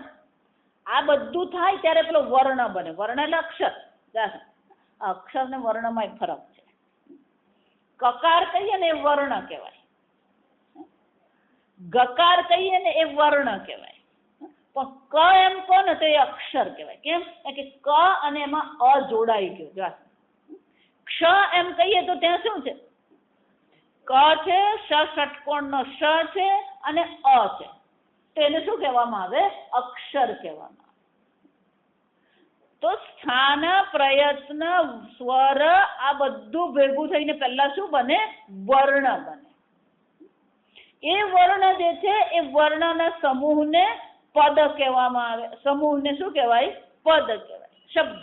S1: આ બધું થાય ત્યારે પેલો વર્ણ બને. વર્ણ એટલે અક્ષર. અક્ષર ને વર્ણમાં ફરક છે. કકાર કહીએ ને એ વર્ણ કહેવાય, ગકાર કહીએ ને એ વર્ણ કહેવાય, પણ ક એમ કહો ને તો એ અક્ષર કહેવાય. કેમ કે ક અને એમાં અ જોડાઈ ગયો. ક્ષ એમ કહીએ તો ત્યાં શું છે? ક છે, ષટકોણ નો શ છે અને અ છે, તો એને શું કહેવામાં આવે? અક્ષર કહેવામાં આવે. તો સ્થાન પ્રયત્ન સ્વર આ બધું ભેગું થઈને પહેલા શું બને? વર્ણ બને. એ વર્ણ જે છે એ વર્ણના સમૂહને પદ કહેવામાં આવે. સમૂહને શું કહેવાય? પદ કહેવાય, શબ્દ.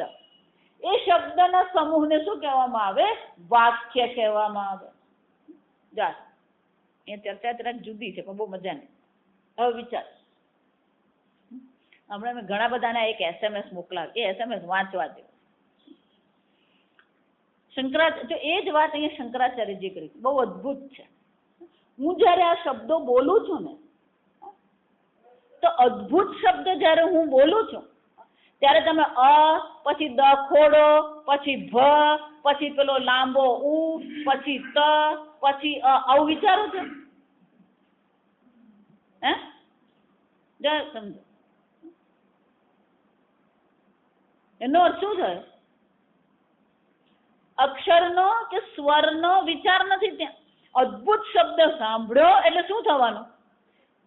S1: એ શબ્દના સમૂહને શું કહેવામાં આવે? વાક્ય કહેવામાં આવે. એ ચર્ચા જરાક જુદી છે પણ બહુ મજાની. હવે વિચાર, હમણાં મેં ઘણા બધાને એક SMS મોકલાવ, એ SMS વાંચવા જેવું. શંકરાચાર્ય એ જ વાત અહીંયા શંકરાચાર્યજી કરી, બહુ અદભુત છે. હું જયારે આ શબ્દો બોલું છું ને, તો અદભુત શબ્દ જયારે હું બોલું છું ત્યારે તમે અ, પછી દ ખોડો, પછી ભ, પછી પેલો લાંબો ઉ, પછી ત, પછી આવું વિચારો છો? હે જરા સમજો. એનો અર્થ શું થયો? અક્ષરનો કે સ્વરનો વિચાર નથી ત્યાં. અદભુત શબ્દ સાંભળ્યો એટલે શું થવાનું?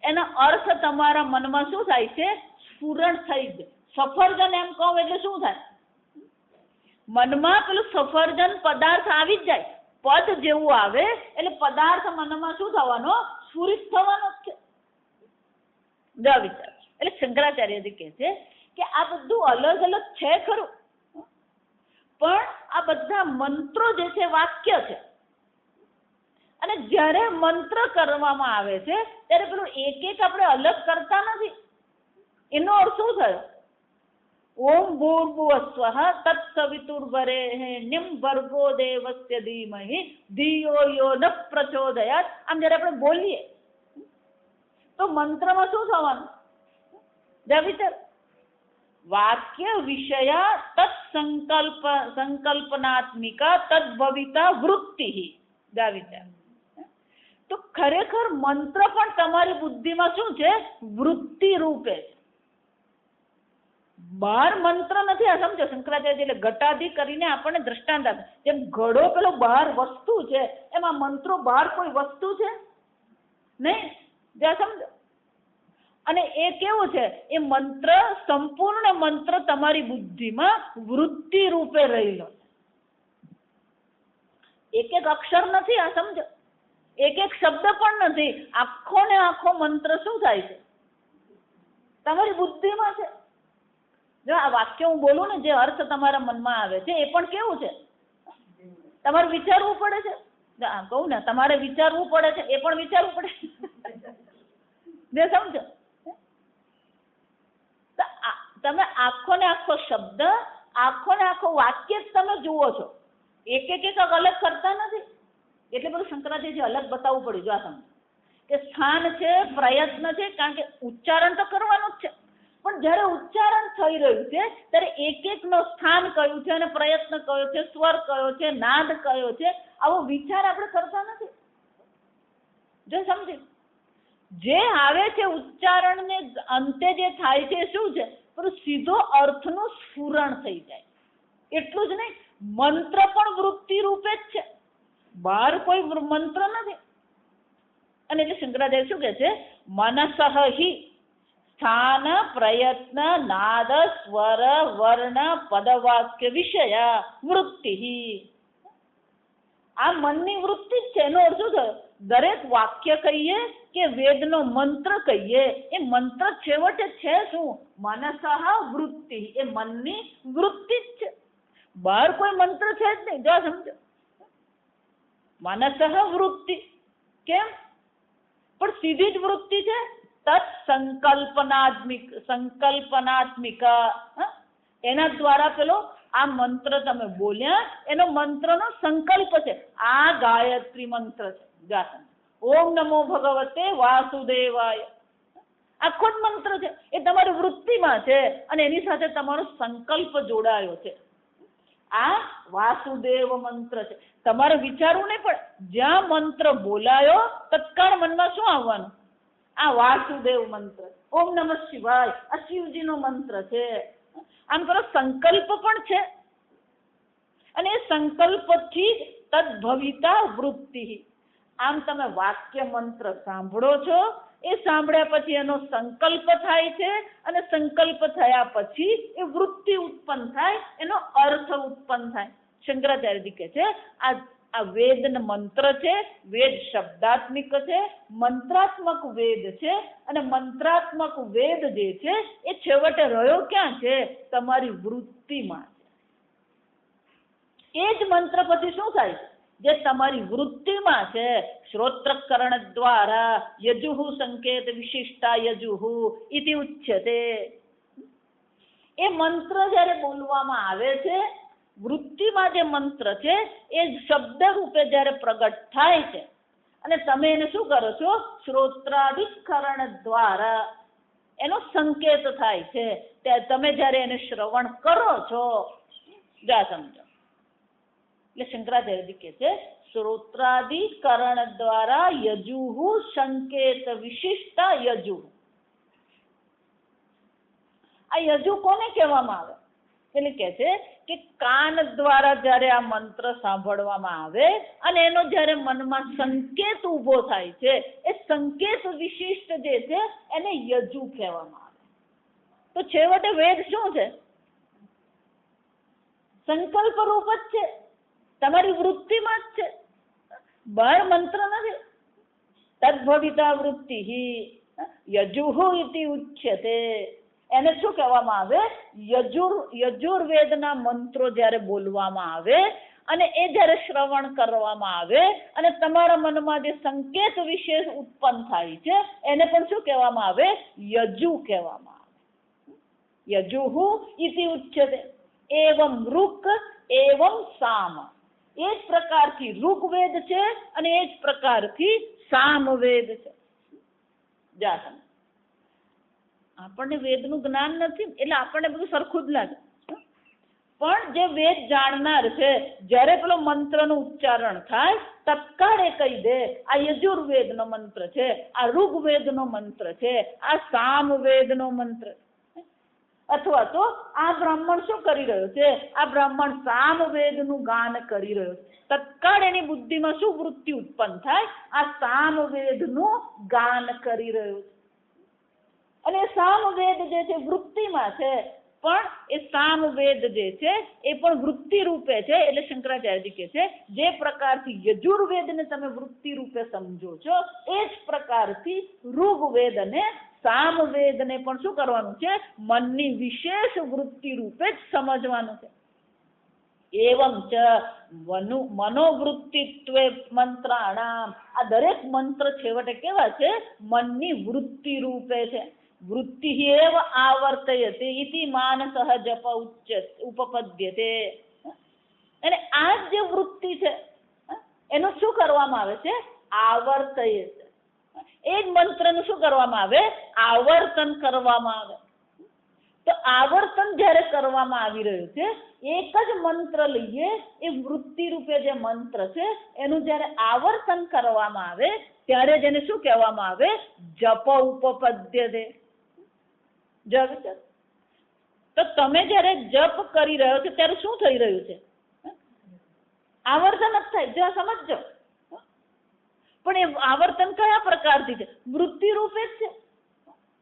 S1: એનો અર્થ તમારા મનમાં શું થાય છે? સ્ફુરણ થઈ જાય. સફરજન એમ કહો એટલે શું થાય? મનમાં પેલું સફરજન પદાર્થ આવી જ જાય. પદ જેવું આવે એટલે પદાર્થ મનમાં શું થવાનો? સ્ફુરિત થવાનો જ છે. વિચાર. એટલે શંકરાચાર્યજી કહે છે કે આ બધું અલગ અલગ છે ખરું, પણ આ બધા મંત્રો જે છે વાક્ય છે. અને જ્યારે મંત્ર કરવામાં આવે છે ત્યારે પેલું એક એક આપણે અલગ કરતા નથી. એનો અર્થ શું થયો? ઓમ ભૂર્ભુવસ્વઃ તત્સવિતુર્વરેણ્યં ભર્ગો દેવસ્ય ધીમહિ ધિયો યો ન પ્રચોદયાત. આમ જયારે આપણે બોલીએ તો મંત્રમાં શું થવાનું? વિચાર. વાક્ય વિષય સંકલ્પનાત્મિકા તદ્ભવિતા વૃત્તિ. વિચાર. તો ખરેખર મંત્ર પણ તમારી બુદ્ધિમાં શું છે? વૃત્તિ રૂપે છે. બહાર મંત્ર નથી. આ સમજો, શંકરાચાર્ય એટલે ઘટાદી કરીને આપણને દ્રષ્ટાંત આપે. જેમ ઘડો પેલો બહાર વસ્તુ છે, એમાં મંત્રો બહાર કોઈ વસ્તુ છે નહીં. જ્યાં સમજો. અને એ કેવું છે? એ મંત્ર, સંપૂર્ણ મંત્ર તમારી બુદ્ધિમાં વૃત્તિ રૂપે રહેલો. એક એક અક્ષર નથી. આ સમજો, એક એક શબ્દ પણ નથી. આખો ને આખો મંત્ર શું થાય છે? તમારી બુદ્ધિમાં છે. જો આ વાક્ય હું બોલું ને, જે અર્થ તમારા મનમાં આવે છે એ પણ કેવું છે? તમારે વિચારવું પડે છે. કહું ને, તમારે વિચારવું પડે છે, એ પણ વિચારવું પડે. જે સમજો, તમે આખો ને આખો શબ્દ, આખો ને આખો વાક્ય જ તમે જુઓ છો. એક એક અલગ કરતા નથી. એટલે બધું શંકરાચાર્ય અલગ બતાવવું પડ્યું. જો આ સમજો કે સ્થાન છે, પ્રયત્ન છે, કારણ કે ઉચ્ચારણ તો કરવાનું જ છે, પણ જ્યારે ઉચ્ચારણ થઈ રહ્યું છે ત્યારે એક એક નો સ્થાન કયું છે અને પ્રયત્ન કયો છે, સ્વર કયો છે, નાદ કયો છે, આવો વિચાર આપણે કરતા નથી. જો સમજી, જે આવે છે ઉચ્ચારણ ને અંતે જે થાય છે શું છે, પણ સીધો અર્થનું સ્ફુરણ થઈ જાય. એટલું જ નહીં, મંત્ર પણ વૃત્તિ રૂપે જ છે, બહાર કોઈ મંત્ર નથી. અને એટલે શંકરાચાર્ય શું કહે છે, મનસઃ હિ સ્થાન પ્રયત્ન નાદ સ્વર વર્ણ પદવાક્ય વિષય વૃત્તિ. આ મનની વૃત્તિ જ છે. એનો અર્થ શું થયો, દરેક વાક્ય કહીએ કે વેદનો મંત્ર કહીએ, એ મંત્ર છેવટે છે શું, મનસઃ વૃત્તિ, એ મનની વૃત્તિ જ છે, બહાર કોઈ મંત્ર છે જ નહીં. જો સમજો, મનસઃ વૃત્તિ કેમ, પણ સીધી જ વૃત્તિ છે. તત્ સંકલ્પનાત્મિકા, એના દ્વારા પેલો આ મંત્ર તમે બોલ્યા એનો મંત્રનો સંકલ્પ છે. આ ગાયત્રી મંત્ર છે. ઓમ નમો ભગવતે વાસુદેવાય, આખો જ મંત્ર છે. એ તમારી વૃત્તિમાં છે અને એની સાથે તમારો સંકલ્પ જોડાયો છે. આ વાસુદેવ મંત્ર છે. તમારે વિચારવું નહીં, પણ જ્યાં મંત્ર બોલાયો તત્કાળ મનમાં શું આવવાનું, આ વાસુદેવ મંત્ર, ઓમ નમઃ શિવાય, આ શિવજીનો મંત્ર છે. આમ કરો સંકલ્પ પણ છે અને એ સંકલ્પથી તદ્ભવિતા વૃત્તિ. આમ તમે વાક્ય મંત્ર સાંભળો છો, એ સાંભળ્યા પછી એનો સંકલ્પ થાય છે અને સંકલ્પ થયા પછી એ વૃત્તિ ઉત્પન્ન થાય, એનો અર્થ ઉત્પન્ન થાય. શંકરાચાર્યજી કહે છે આ વેદ મંત્ર છે, વેદ શબ્દાત્મિક છે, મંત્રાત્મક વેદ છે, અને મંત્રાત્મક વેદ જે છે એ છેવટે રહ્યો ક્યાં છે, તમારી વૃત્તિમાં છે. એ જ મંત્ર પછી શું થાય, જે તમારી વૃત્તિમાં છે, શ્રોત્રકરણ દ્વારા યજુઃ સંકેત વિશિષ્ટા યજુઃ ઇતિ ઉચ્યતે. એ મંત્ર જ્યારે બોલવામાં આવે છે, વૃત્તિમાં જે મંત્ર છે એ શબ્દ રૂપે જ્યારે પ્રગટ થાય છે અને તમે એને શું કરો છો, શ્રોત્રાધિકરણ દ્વારા એનો સંકેત થાય છે. ત્યારે તમે જ્યારે એને શ્રવણ કરો છો, જા સમજો. એટલે શંકરાચાર્યજી કહે છે શ્રોત્રાધિકરણ દ્વારા યજુઃ સંકેત વિશિષ્ટા યજુઃ. આ યજુ કોને કહેવામાં આવે, એટલે કહે છે કે કાન દ્વારા જ્યારે આ મંત્ર સાંભળવામાં આવે અને એનો જ્યારે મનમાં સંકેત ઉભો થાય છે, એ સંકેત વિશિષ્ટ જે છે એને યજુ કહેવામાં આવે. તો છેવટે વેદ શું છે, સંકલ્પ રૂપ જ છે, તમારી વૃત્તિમાં જ છે, બહાર મંત્ર નથી. તદ્ભવિતા વૃત્તિ યજુઃ ઇતિ ઉચ્યતે. એને શું કહેવામાં આવે, યજુર્વેદના મંત્રો જ્યારે બોલવામાં આવે અને એ જ્યારે શ્રવણ કરવામાં આવે અને તમારા મનમાં જે સંકેત વિશેષ ઉત્પન્ન થાય છે એને પણ શું કહેવામાં આવે, યજુ કહેવામાં આવે. યજુઃ ઇતિ ઉચ્યતે. એવમ ઋક એવમ સામ. એ જ પ્રકારથી ઋગ્વેદ છે અને એ જ પ્રકારથી સામવેદ છે. જા આપણને વેદનું જ્ઞાન નથી એટલે આપણને બધું સરખું જ લાગે, પણ જે વેદ જાણનાર છે જ્યારે પેલો મંત્રનું ઉચ્ચારણ થાય તત્કાળ એ કહી દે આ યજુર્વેદનો મંત્ર છે, આ ઋગ્વેદનો મંત્ર છે, આ સામવેદનો મંત્ર. અથવા તો આ બ્રાહ્મણ શું કરી રહ્યો છે, આ બ્રાહ્મણ સામવેદનું ગાન કરી રહ્યો છે. તત્કાળ એની બુદ્ધિમાં શું વૃત્તિ ઉત્પન્ન થાય, આ સામવેદનું ગાન કરી રહ્યો છે. અને સામવેદ જે છે વૃત્તિમાં છે, પણ એ સામવેદ જે છે એ પણ વૃત્તિ રૂપે છે. એટલે શંકરાચાર્યજી કહે છે જે પ્રકારથી યજુર્વેદને તમે વૃત્તિ રૂપે સમજો છો એ જ પ્રકારથી ઋગ્વેદને સામવેદને પણ શું કરવાનું છે, મનની વિશેષ વૃત્તિ રૂપે જ સમજવાનું છે. એવમ ચ મનોવૃત્તિત્વે મંત્રાણામ. આ દરેક મંત્ર છેવટે કેવા છે, મનની વૃત્તિ રૂપે છે. વૃત્તિ એવ આવર્તયતે ઇતિ માનસઃ જપ ઉપપદ્યતે. અને આ જે વૃત્તિ છે એનો શું કરવા કરવામાં આવે છે? આવર્તય છે. એ જ મંત્રનું શું કરવામાં આવે? આવર્તન કરવામાં આવે. તો આવર્તન જ્યારે કરવામાં આવી રહ્યું છે, એક જ મંત્ર લઈએ, એ વૃત્તિ રૂપે જે મંત્ર છે એનું જ્યારે આવર્તન કરવામાં આવે ત્યારે જેને શું કહેવામાં આવે? જપ ઉપપદ્યતે. તો તમે જ્યારે જપ કરી રહ્યો છો ત્યારે શું થઈ રહ્યું છે? આવર્તન જ થાય. જો સમજજો. પણ એ આવર્તન કયા પ્રકારથી છે? વૃત્તિ રૂપે જ છે.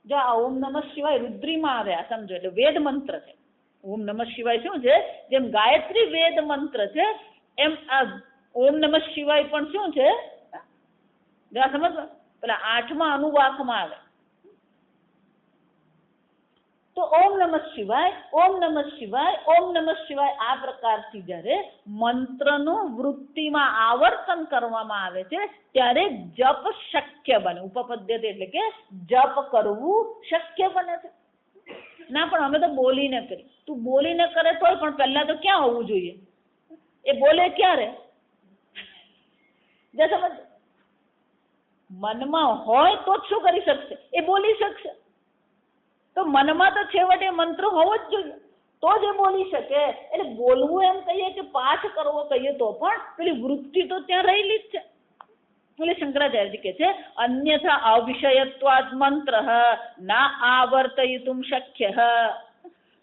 S1: જો આ ઓમ નમઃ શિવાય રુદ્રીમાં આવ્યા, સમજો, એટલે વેદ મંત્ર છે. ઓમ નમઃ શિવાય શું છે? જેમ ગાયત્રી વેદ મંત્ર છે એમ આ ઓમ નમઃ શિવાય પણ શું છે? સમજ, પેલા 8મા અનુવાકમાં આવે. તો ઓમ નમઃ શિવાય, ઓમ નમઃ શિવાય, ઓમ નમઃ શિવાય આ પ્રકારથી જ્યારે મંત્રનું વૃત્તિમાં આવર્તન કરવામાં આવે છે ત્યારે જપ શક્ય બને. ઉપપદ્યતે એટલે કે જપ કરવું શક્ય બને છે. ના પણ અમે તો બોલીને કરી. તું બોલીને કરે તોય પણ પહેલા તો ક્યાં હોવું જોઈએ? એ બોલે ક્યારે? સમજ, મનમાં હોય તો જ શું કરી શકશે? એ બોલી શકશે. તો મનમાં તો છેવટે મંત્ર હોવો જ જોઈએ, તો જ એ બોલી શકે. એટલે બોલવું એમ કહીએ કે પાઠ કરવો કહીએ તો પણ પેલી વૃત્તિ તો ત્યાં રહેલી જ છે. એટલે શંકરાચાર્યજી કહે છે અન્યથા અવિષયત્વાદ મંત્ર ના આવર્તયિતુમ શક્ય.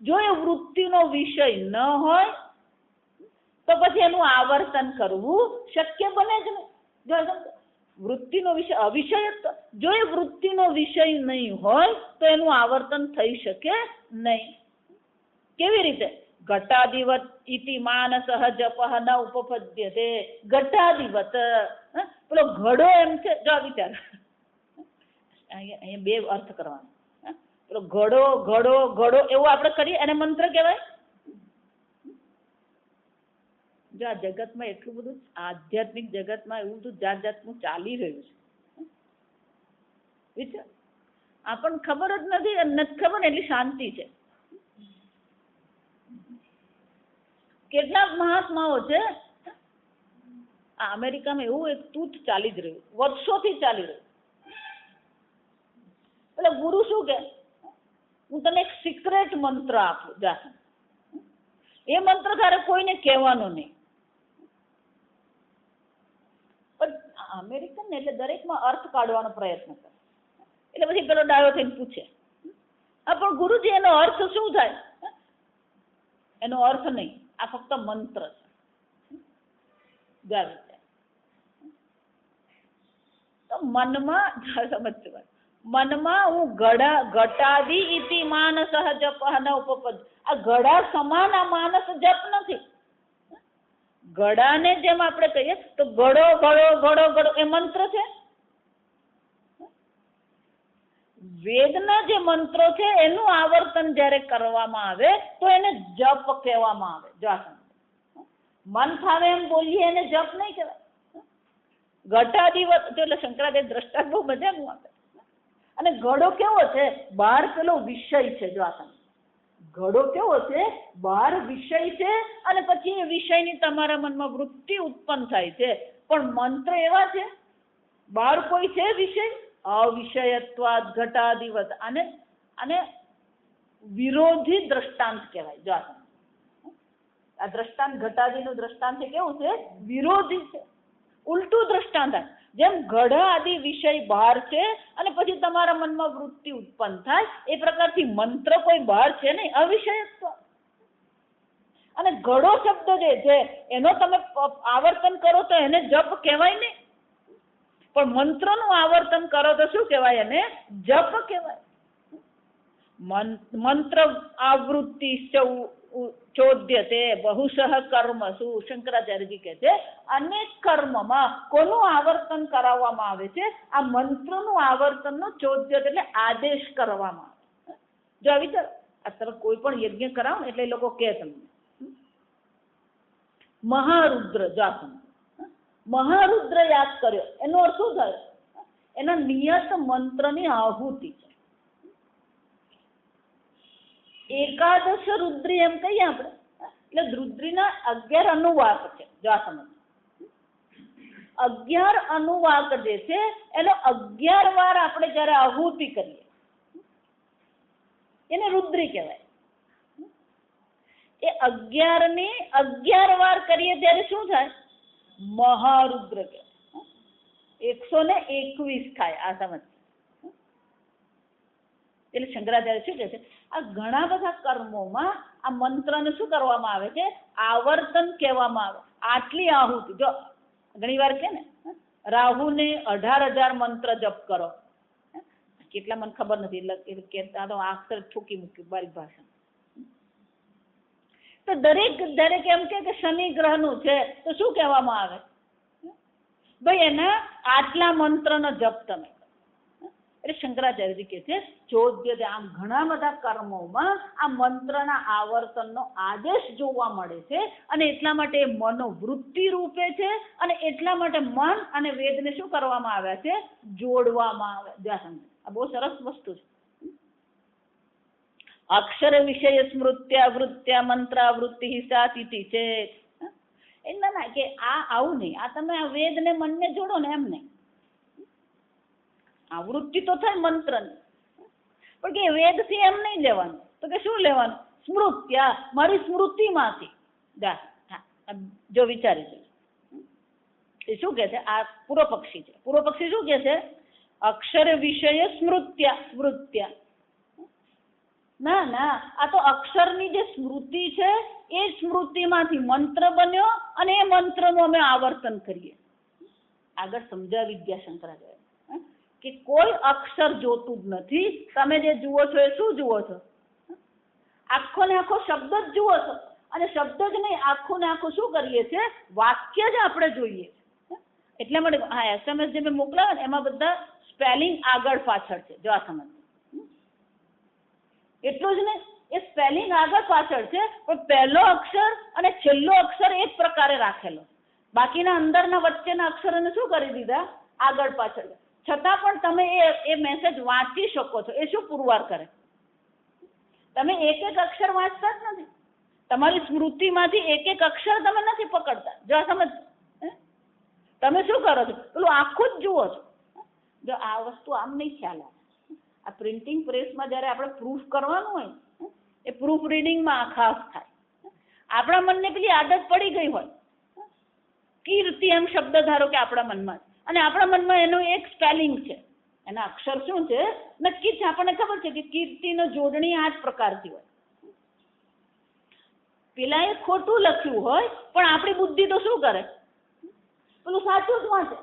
S1: જો એ વૃત્તિનો વિષય ન હોય તો પછી એનું આવર્તન કરવું શક્ય બને જ નહીં. વૃત્તિનો વિષય અવિષયત્વ, જો એ વૃત્તિનો વિષય નહીં હોય તો એનું આવર્તન થઈ શકે નહીં. કેવી રીતે? ઘટાદિવત ઇતિ માનસ જપ ન ઉપપદ્યતે. ઘટાદિવત, પેલો ઘડો એમ છે. જો વિચાર, અહીંયા બે અર્થ કરવાનો. પેલો ઘડો ઘડો ઘડો એવું આપણે કરીએ એને મંત્ર કહેવાય? જો આ જગતમાં એટલું બધું આધ્યાત્મિક જગતમાં એવું બધું જાત જાતનું ચાલી રહ્યું છે, વિચાર, આપણને ખબર જ નથી, નથી ખબર ને એટલી શાંતિ છે. કેટલાક મહાત્માઓ છે, આ અમેરિકામાં એવું એક તૂથ ચાલી જ રહ્યું, વર્ષોથી ચાલી રહ્યું. એટલે ગુરુ શું કે, હું તને એક સિક્રેટ મંત્ર આપું, જા, એ મંત્ર તારે કોઈને કહેવાનો નહીં. પણ અમેરિકન ને એટલે દરેકમાં અર્થ કાઢવાનો પ્રયત્ન કરે. એટલે પછી પેલો ડાયો થઈને પૂછે, હા પણ ગુરુજી એનો અર્થ શું થાય? એનો અર્થ નહીં, આ ફક્ત મંત્ર છે. તો મનમાં સમજવા, મનમાં હું ઘટાદી ઇતિ માનસ જપ ન ઉપપદ. આ ઘડા સમાન આ માનસ જપ નથી. ઘડાને જેમ આપણે કહીએ તો ઘડો ઘડો ઘડો ઘડો એ મંત્ર છે. વેદના જે મંત્રો છે એનું આવર્તન જ્યારે કરવામાં આવે તો એને જપ કહેવામાં આવે. જો મન ફાવે એમ બોલીએ એને જપ નહીં કહેવાય. ઘટાદિવત એટલે શંકરાચાર્ય દ્રષ્ટાંત બહુ મજાનું આપે. અને ઘડો કેવો છે? બહાર પેલો વિષય છે. જો ઘડો કેવો છે? બહાર વિષય છે અને પછી એ વિષયની તમારા મનમાં વૃત્તિ ઉત્પન્ન થાય છે. પણ મંત્ર એવા છે, બહાર કોઈ છે વિષય? અવિષયત્વાદ ઘટાદિવત. અને વિરોધી દ્રષ્ટાંત કહેવાય. જો આ દ્રષ્ટાંત ઘટાદીનું દ્રષ્ટાંત છે કેવું છે? વિરોધી છે, ઉલટું દ્રષ્ટાંત. જેમ ઘડા આદિ વિષય બહાર છે અને પછી તમારા મનમાં વૃત્તિ ઉત્પન્ન થાય, એ પ્રકારથી મંત્ર કોઈ બહાર છે નહીં, અવિષયત્વ. અને ઘડો શબ્દ જે છે એનો તમે આવર્તન કરો તો એને જપ કહેવાય નહીં, પણ મંત્રનું આવર્તન કરો તો શું કહેવાય? એને જપ કહેવાય. મંત્ર આવૃત્તિ ચોદ્યતે બહુશઃ કર્મસુ. શંકરાચાર્યજી કહે છે અનેક કર્મમાં કોનું આવર્તન કરાવવામાં આવે છે? આ મંત્રનું આવર્તનનો ચોદ્યત એટલે આદેશ કરવામાં આવે. જો વિચાર, આ તરફ કોઈ પણ યજ્ઞ કરાવો ને એટલે એ લોકો કહે તમને મહારુદ્ર જાસન, મહારુદ્ર યાદ કર્યો, એનો અર્થ શું થાય? એના નિયત મંત્રની આહુતિ છે. એકાદશ રુદ્રી એમ કહીએ આપણે, એટલે રુદ્રીના 11 અનુવાક છે. જો આ સમજ, 11 અનુવાક જે છે એનો 11 વાર આપણે જયારે આહુતિ કરીએ એને રુદ્રી કહેવાય. એ 11 ને 11 વાર કરીએ ત્યારે શું થાય? મહારુદ્ર કહેવાય. 121 થાય. આ સમજ. એટલે શંકરાચાર્ય શું કહે છે? આ ઘણા બધા કર્મોમાં આ મંત્રને શું કરવામાં આવે છે? આવર્તન કહેવામાં આવે. આટલી આહુતિ, જો ઘણી વાર કે ને રાહુને 18,000 મંત્ર જપ કરો, કેટલા મને ખબર નથી, એટલે તો અક્ષર ઠૂકી મૂક્યું બારી ભાષા. તો દરેક એમ કે શનિ ગ્રહનું છે તો શું કહેવામાં આવે? ભાઈ એના આટલા મંત્રનો જપ તમે. એટલે શંકરાચાર્યજી કહે છે ચોદ્ય, આમ ઘણા બધા કર્મોમાં આ મંત્રના આવર્તનનો આદેશ જોવા મળે છે, અને એટલા માટે મનોવૃત્તિ રૂપે છે, અને એટલા માટે મન અને વેદને શું કરવામાં આવ્યા છે? જોડવામાં આવ્યા. આ બહુ સરસ વસ્તુ છે. અક્ષર વિષય સ્મૃત્યા વૃત્યા મંત્રાવૃત્તિ સાતિતિ છે. ના કે આ આવું નહીં, આ તમે આ વેદ ને મનને જોડો ને, એમ નહીં. આ વૃત્તિ તો થાય મંત્રની, પણ કે વેદ થી એમ નહીં લેવાનું. તો કે શું લેવાનું? સ્મૃત્યા, મારી સ્મૃતિમાંથી. જો વિચારી છે એ શું કે છે? આ પૂર્વ પક્ષી છે. પૂર્વ પક્ષી શું કે છે? અક્ષર વિષય સ્મૃત્યા. ના, આ તો અક્ષરની જે સ્મૃતિ છે એ સ્મૃતિમાંથી મંત્ર બન્યો, અને એ મંત્રનું અમે આવર્તન કરીએ. આગળ સમજાવી ગયા શંકરાચાર્ય કે કોઈ અક્ષર જોતું જ નથી. તમે જે જુઓ છો એ શું જુઓ છો? આખો ને આખો શબ્દ જ જુઓ છો. અને શબ્દ જ નહીં, આખું ને આખું શું કરીએ છીએ? વાક્ય જ આપણે જોઈએ. એટલા માટે હા, SMS જે મેં મોકલાવે ને એમાં બધા સ્પેલિંગ આગળ પાછળ છે. જો આ સમજ. એટલું જ નહીં, એ સ્પેલિંગ આગળ પાછળ છે, પણ પહેલો અક્ષર અને છેલ્લો અક્ષર એક પ્રકારે રાખેલો. બાકીના અંદરના વચ્ચેના અક્ષરોને શું કરી દીધા? આગળ પાછળ. છતાં પણ તમે એ મેસેજ વાંચી શકો છો. એ શું પુરવાર કરે? તમે એક એક અક્ષર વાંચતા જ નથી. તમારી સ્મૃતિમાંથી એક એક અક્ષર તમે નથી પકડતા. જો સમજ. તમે શું કરો છો? પેલું આખું જ જુઓ છો. જો આ વસ્તુ આમ નહીં ખ્યાલ આવે. આ પ્રિન્ટિંગ પ્રેસમાં જયારે આપણે પ્રૂફ કરવાનું હોય, એ પ્રૂફ રીડિંગમાં આ ખાસ થાય. આપણા મનને પેલી આદત પડી ગઈ હોય, કીર્તિ એમ શબ્દ ધારો કે આપણા મનમાં, અને આપણા મનમાં એનું એક સ્પેલિંગ છે, એના અક્ષર શું છે નક્કી છે. આપણને ખબર છે કે કીર્તિનો જોડણી આ જ પ્રકારથી હોય. પેલા એ ખોટું લખ્યું હોય, પણ આપણી બુદ્ધિ તો શું કરે? પેલું સાચું જ વાંચે.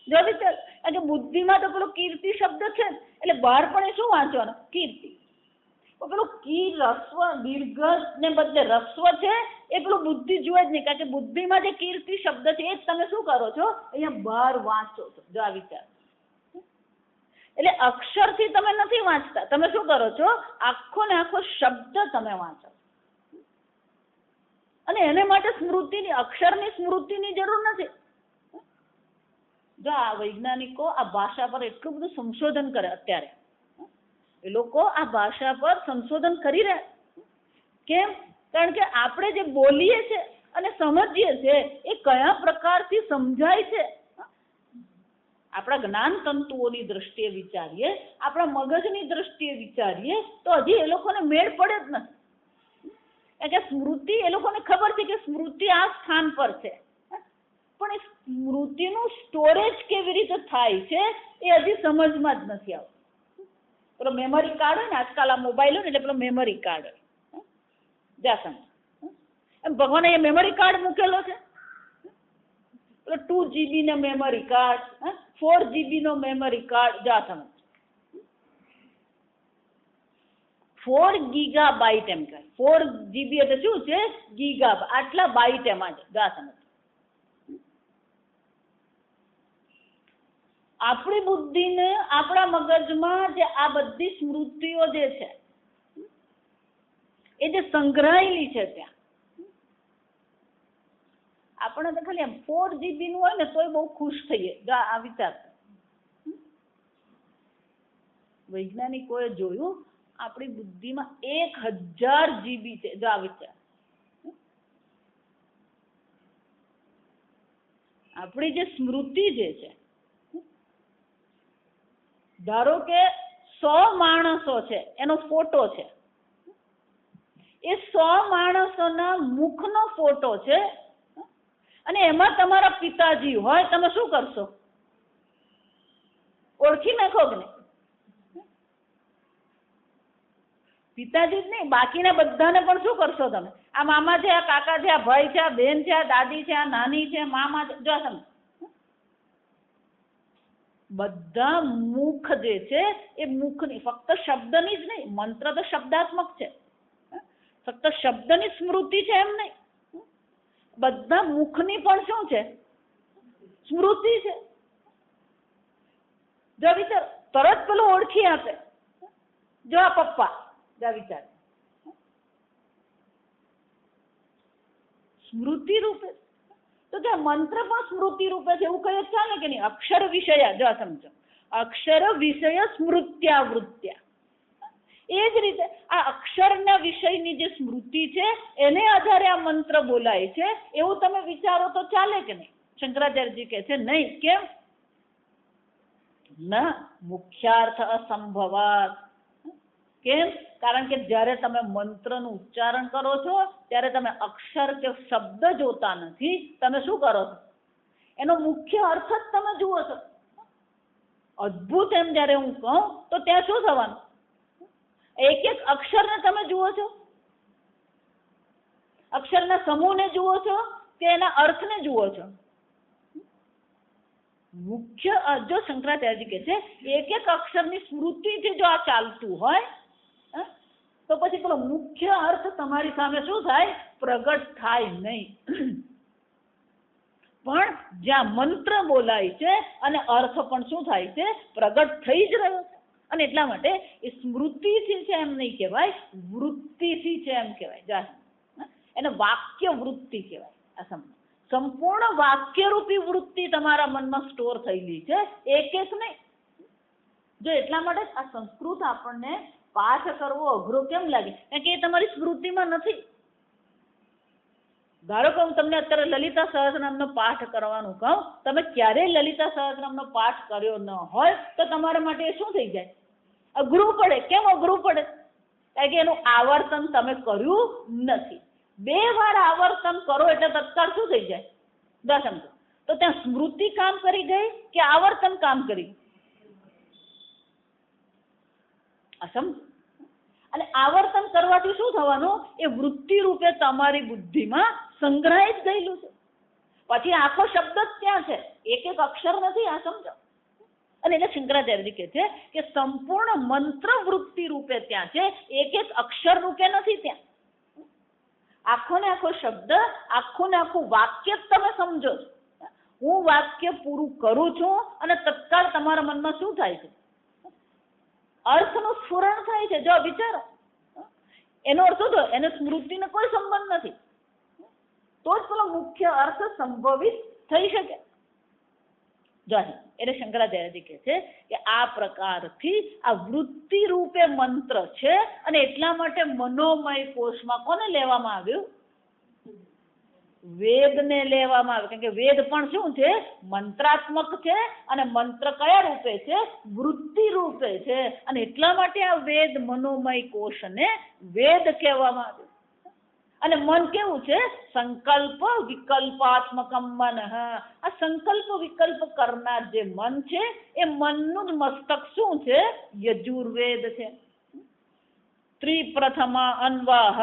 S1: જો કે બુદ્ધિમાં તો પેલો કીર્તિ શબ્દ છે, એટલે બહાર પણ એ શું વાંચવાનું? કીર્તિ. પેલું કી રસ્વ દીર્ઘ ને બદલે રસ્વ છે, એ પેલું બુદ્ધિ જુએ જ નહીં. કારણ કે બુદ્ધિમાં જે કીર્તિ શબ્દ છે એ જ તમે શું કરો છો? અહીંયા બહાર વાંચો છો. જો આ વિચાર. એટલે અક્ષરથી તમે નથી વાંચતા. તમે શું કરો છો? આખો ને આખો શબ્દ તમે વાંચો. અને એને માટે સ્મૃતિની, અક્ષરની સ્મૃતિની જરૂર નથી. જો આ વૈજ્ઞાનિકો આ ભાષા પર એટલું બધું સંશોધન કરે અત્યારે. એ લોકો આ ભાષા પર સંશોધન કરી રહ્યા. કેમ? કારણ કે આપણે જે બોલીએ છીએ અને સમજીએ છીએ એ કયા પ્રકારથી સમજાય છે. આપણા જ્ઞાન તંતુઓની દ્રષ્ટિએ વિચારીએ, આપણા મગજની દ્રષ્ટિએ વિચારીએ, તો હજી એ લોકોને મેળ પડે જ નથી. કારણ કે સ્મૃતિ, એ લોકોને ખબર છે કે સ્મૃતિ આ સ્થાન પર છે, પણ એ સ્મૃતિનું સ્ટોરેજ કેવી રીતે થાય છે એ હજી સમજમાં જ નથી આવતું. પેલો મેમરી કાર્ડ હોય ને, આજકાલ આ મોબાઈલ હોય ને, એટલે પેલો મેમરી કાર્ડ હોય. જા સમજ. એમ ભગવાને એ મેમરી કાર્ડ મૂકેલો છે. પેલો 2 GB નો મેમરી કાર્ડ, 4 GB નો મેમરી કાર્ડ. જા સમજ. 4 ગીગાબાઇટ એમ કહે. 4 GB એટલે શું છે? ગીગા. આટલા બાઇટ એમાં છે. જા સમજ. આપણી બુદ્ધિને, આપણા મગજમાં જે આ બધી સ્મૃતિઓ જે છે એ જે સંગ્રહાયેલી છે, ત્યાં આપણે તો ખાલી 4 GB નું હોય ને તોય બહુ ખુશ થઈએ. આ વિચાર. વૈજ્ઞાનિકોએ જોયું આપણી બુદ્ધિમાં 1000 GB છે. જો આ વિચાર. આપણી જે સ્મૃતિ જે છે, ધારો કે 100 માણસો છે, એનો ફોટો છે, એ 100 માણસોના મુખનો ફોટો છે, અને એમાં તમારા પિતાજી હોય, તમે શું કરશો? ઓળખી નાખો કે નહીં? પિતાજી જ નહીં, બાકીના બધાને પણ શું કરશો તમે? આ મામા છે, આ કાકા છે, આ ભાઈ છે, આ બેન છે, આ દાદી છે, આ નાની છે, મામા છે, જો તમે બધા મુખ જે છે એ મુખની, ફક્ત શબ્દની જ નહીં, મંત્ર તો શબ્દાત્મક છે, ફક્ત શબ્દની સ્મૃતિ છે એમ નહીં, બધા મુખની પણ શું છે? સ્મૃતિ છે. જો વિચાર, તરત પેલો ઓળખી આપે, જો આ પપ્પા, જા વિચાર, સ્મૃતિ રૂપે. તો કે મંત્ર પણ સ્મૃતિ રૂપે છે, એવું કહીએ ચાલે કે નહીં? અક્ષર વિષય, જો સમજો, અક્ષર વિષય સ્મૃત્યાવૃત્યા. એ જ રીતે આ અક્ષરના વિષયની જે સ્મૃતિ છે એને આધારે આ મંત્ર બોલાય છે, એવું તમે વિચારો તો ચાલે કે નહીં? શંકરાચાર્યજી કહે છે નહીં. કેમ? ના મુખ્યાર્થ અસંભવાત. કેમ? કારણ કે જ્યારે તમે મંત્રનું ઉચ્ચારણ કરો છો ત્યારે તમે અક્ષર કે શબ્દ જોતા નથી, તમે શું કરો છો? એનો મુખ્ય અર્થ જ તમે જુઓ છો. અદ્ભુત એમ જ્યારે હું કહું તો ત્યાં શું થવાનું? એક એક અક્ષરને તમે જુઓ છો, અક્ષરના સમૂહને જુઓ છો કે એના અર્થને જુઓ છો? મુખ્ય જો શંકરાચાર્યજી કહે છે એક એક અક્ષરની સ્મૃતિથી જો આ ચાલતું હોય તો પછી પેલો મુખ્ય અર્થ તમારી સામે શું થાય? પ્રગટ થાય નહીં. પણ જ્યાં મંત્ર બોલાય છે અને અર્થ પણ શું થાય છે? પ્રગટ થઈ જ રહ્યો છે. અને એટલા માટે એ સ્મૃતિથી છે એમ નહીં કહેવાય, વૃત્તિથી છે એમ કહેવાય. એને વાક્ય વૃત્તિ કહેવાય. આ સમજો, સંપૂર્ણ વાક્યરૂપી વૃત્તિ તમારા મનમાં સ્ટોર થયેલી છે, એક એક નહીં. જો એટલા માટે આ સંસ્કૃત આપણને પાઠ કરવો અઘરો કેમ લાગે? કારણ કે એ તમારી સ્મૃતિમાં નથી. ધારો કે હું તમને અત્યારે લલિતા સહસ્રનામનો પાઠ કરવાનું કહું, તમે ક્યારેય લલિતા સહસ્રનામનો પાઠ કર્યો ન હોય તો તમારા માટે એ શું થઈ જાય? અઘરું પડે. કેમ અઘરું પડે? કારણ કે એનું આવર્તન તમે કર્યું નથી. 2 વાર આવર્તન કરો એટલે તત્કાળ શું થઈ જાય? દસમ. તો ત્યાં સ્મૃતિ કામ કરી ગઈ કે આવર્તન કામ કરી? અસમ. અને આવર્તન કરવાથી શું થવાનું? એ વૃત્તિ રૂપે તમારી બુદ્ધિમાં સંગ્રહાઈ જ ગયેલું છે. પછી આખો શબ્દ જ ત્યાં છે, એક એક અક્ષર નથી. આ સમજો. અને એટલે શંકરાચાર્યજી કહે છે કે સંપૂર્ણ મંત્ર વૃત્તિ રૂપે ત્યાં છે, એક એક અક્ષર રૂપે નથી ત્યાં. આખો ને આખો શબ્દ, આખું ને આખું વાક્ય તમે સમજો છો. હું વાક્ય પૂરું કરું છું અને તત્કાળ તમારા મનમાં શું થાય છે? અર્થનું સ્ફુરણ થાય છે. જો વિચારો, એનો અર્થ શું થયો? એને સ્મૃતિને કોઈ સંબંધ નથી, તો જ પેલો મુખ્ય અર્થ સંભવિત થઈ શકે. જો એટલે શંકરાચાર્યજી કહે છે કે આ પ્રકારથી આ વૃત્તિ રૂપે મંત્ર છે. અને એટલા માટે મનોમય કોષમાં કોને લેવામાં આવ્યું? વેદને લેવામાં આવ્યું. કારણ કે વેદ પણ શું છે? મંત્રાત્મક છે. અને મંત્ર કયા રૂપે છે? વૃત્તિ રૂપે છે. અને એટલા માટે આ વેદ મનોમય કોષને વેદ કહેવામાં આવ્યું. અને મન કેવું છે? સંકલ્પ વિકલ્પાત્મકમ મન. આ સંકલ્પ વિકલ્પ કરનાર જે મન છે એ મનનું જ મસ્તક શું છે? યજુર્વેદ છે. ત્રિપ્રથમા અન્વાહ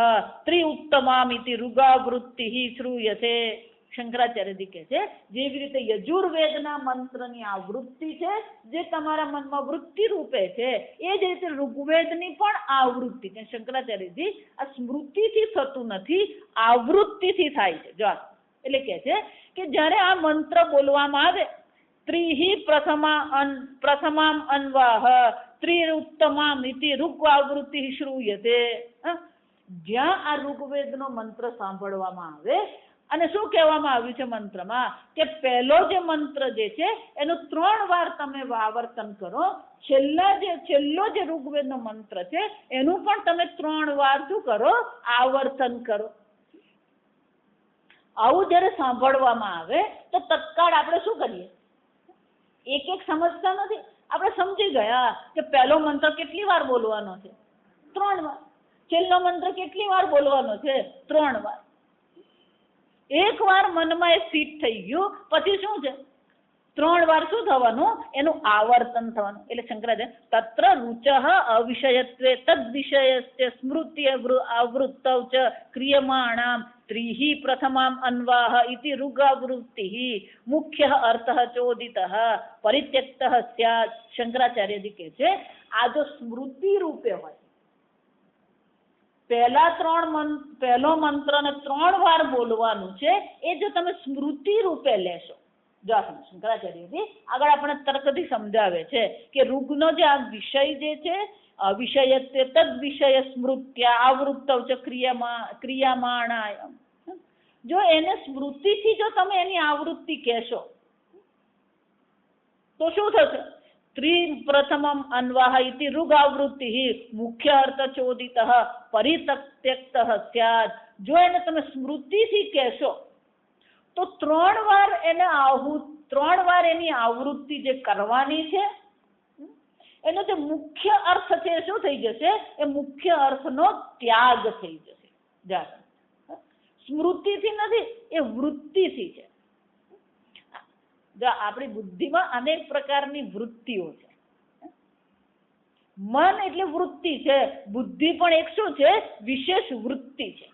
S1: ત્રિઉત્તમામિતિ ઋગાવૃત્તિ શ્રૂયતે. શંકરાચાર્યજી કહે છે જેવી રીતે યજુર્વેદના મંત્રની આ વૃત્તિ છે જે તમારા મનમાં વૃત્તિ રૂપે છે, એ જ રીતે ઋગ્વેદની પણ આવૃત્તિ છે. શંકરાચાર્યજી આ સ્મૃતિથી થતું નથી, આવૃત્તિથી થાય છે. જો એટલે કહે છે કે જ્યારે આ મંત્ર બોલવામાં આવે, ત્રિહિ પ્રથમામ અન્વાહ ત્રિઉત્તમામ ઇતિ ઋગ્વાવૃત્તિ શ્રૂયતે. જ્યાં આ ઋગ્વેદનો મંત્ર સાંભળવામાં આવે અને શું કહેવામાં આવ્યું છે મંત્રમાં કે પહેલો જે મંત્ર જે છે એનું 3 વાર તમે આવર્તન કરો, છેલ્લો જે ઋગ્વેદનો મંત્ર છે એનું પણ તમે 3 વાર શું કરો? આવર્તન કરો. આવું જ્યારે સાંભળવામાં આવે તો તત્કાળ આપણે શું કરીએ? એક એક સમજતા નથી. આપણે સમજી ગયા કે પહેલો મંત્ર કેટલી વાર બોલવાનો છે? 3 વાર. છેલ્લો મંત્ર કેટલી વાર બોલવાનો છે? 3 વાર. એક વાર મનમાં એ ફિટ થઈ ગયું પછી શું છે? 3 વાર શું થવાનું? એનું આવર્તન થવાનું. એટલે શંકરાચાર્ય તત્ર રૂચઃ અવિષયત્વે તદ વિષયસ્ય સ્મૃતિ આવૃત્તૌ ચ ક્રિયમાણામ ત્રીહિ પ્રથમામ અન્વાહ ઇતિ ઋગાવૃત્તિઃ મુખ્ય અર્થઃ ચોદિતઃ પરિત્યક્તઃ સ્યાत्. શંકરાચાર્યજી કહે છે આ જો સ્મૃતિ રૂપે હોય, પહેલો મંત્રને 3 વાર બોલવાનું છે, એ જો તમે સ્મૃતિ રૂપે લેશો. જો શંકરાચાર્યજી આગળ આપણે તર્કથી સમજાવે છે કે ઋગનો જે આ વિષય જે છે અવિષયત્વે તદ વિષય સ્મૃત્યા આવૃત્તૌ ચ ક્રિયમાણાય, જો એને સ્મૃતિથી જો તમે એની આવૃત્તિ કહેશો તો શું થશે? પ્રથમમ અન્વાહ ઇતિ ઋગાવૃત્તિઃ મુખ્ય અર્થ ચોદિતઃ પરિત્યક્તઃ સ્યાत्. જો એને તમે સ્મૃતિથી કહેશો તો 3 વાર એને 3 વાર એની આવૃત્તિ જે કરવાની છે એનો જે મુખ્ય અર્થ છે એ શું થઈ જશે? એ મુખ્ય અર્થનો ત્યાગ થઈ જશે. સ્મૃતિથી નથી, એ વૃત્તિથી છે. આપણી બુદ્ધિમાં અનેક પ્રકારની વૃત્તિઓ છે. મન એટલે વૃત્તિ છે, બુદ્ધિ પણ એક શું છે? વિશેષ વૃત્તિ છે.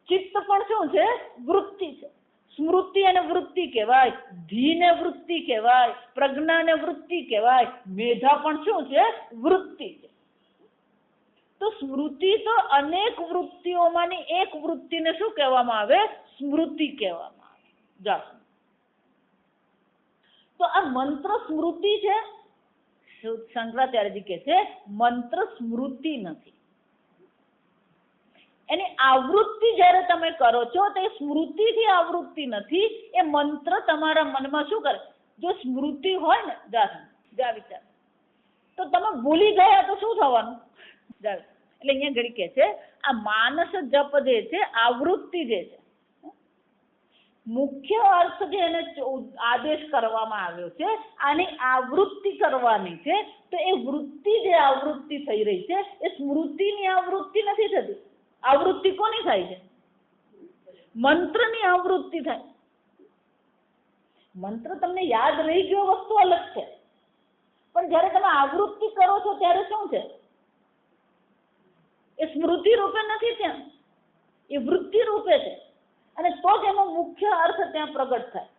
S1: ચિત્ત પણ શું છે? વૃત્તિ છે. સ્મૃતિ અને વૃત્તિ કહેવાય, ધીને વૃત્તિ કહેવાય, પ્રજ્ઞાને વૃત્તિ કહેવાય, મેધા પણ શું છે? વૃત્તિ છે. તો સ્મૃતિ તો અનેક વૃત્તિઓમાંની એક વૃત્તિને શું કહેવામાં આવે? સ્મૃતિ કહેવામાં આવે. તો આ મંત્ર સ્મૃતિ છે. શંકરાચાર્યજી કહે છે મંત્ર સ્મૃતિ નથી. એની આવૃત્તિ જ્યારે તમે કરો છો તો એ સ્મૃતિથી આવૃત્તિ નથી, એ મંત્ર તમારા મનમાં શું કરે? જો સ્મૃતિ હોય ને જા વિચાર તો તમે ભૂલી ગયા તો શું થવાનું? એટલે અહીંયા ઘડી કહે છે આ માનસ જપ જે છે, આવૃત્તિ જે છે, મુખ્ય અર્થ જે એને આદેશ કરવામાં આવ્યો છે આની આવૃત્તિ કરવાની છે. તો એ વૃત્તિ જે આવૃત્તિ થઈ રહી છે એ સ્મૃતિની આવૃત્તિ નથી થતી. આવૃત્તિ કોની થાય છે? મંત્રની આવૃત્તિ થાય. મંત્ર તમને યાદ રહી ગયો વસ્તુ અલગ છે, પણ જ્યારે તમે આવૃત્તિ કરો છો ત્યારે શું છે? એ સ્મૃતિ રૂપે નથી, ત્યાં એ વૃત્તિ રૂપે છે, અને તો જ એનો મુખ્ય અર્થ ત્યાં પ્રગટ થાય.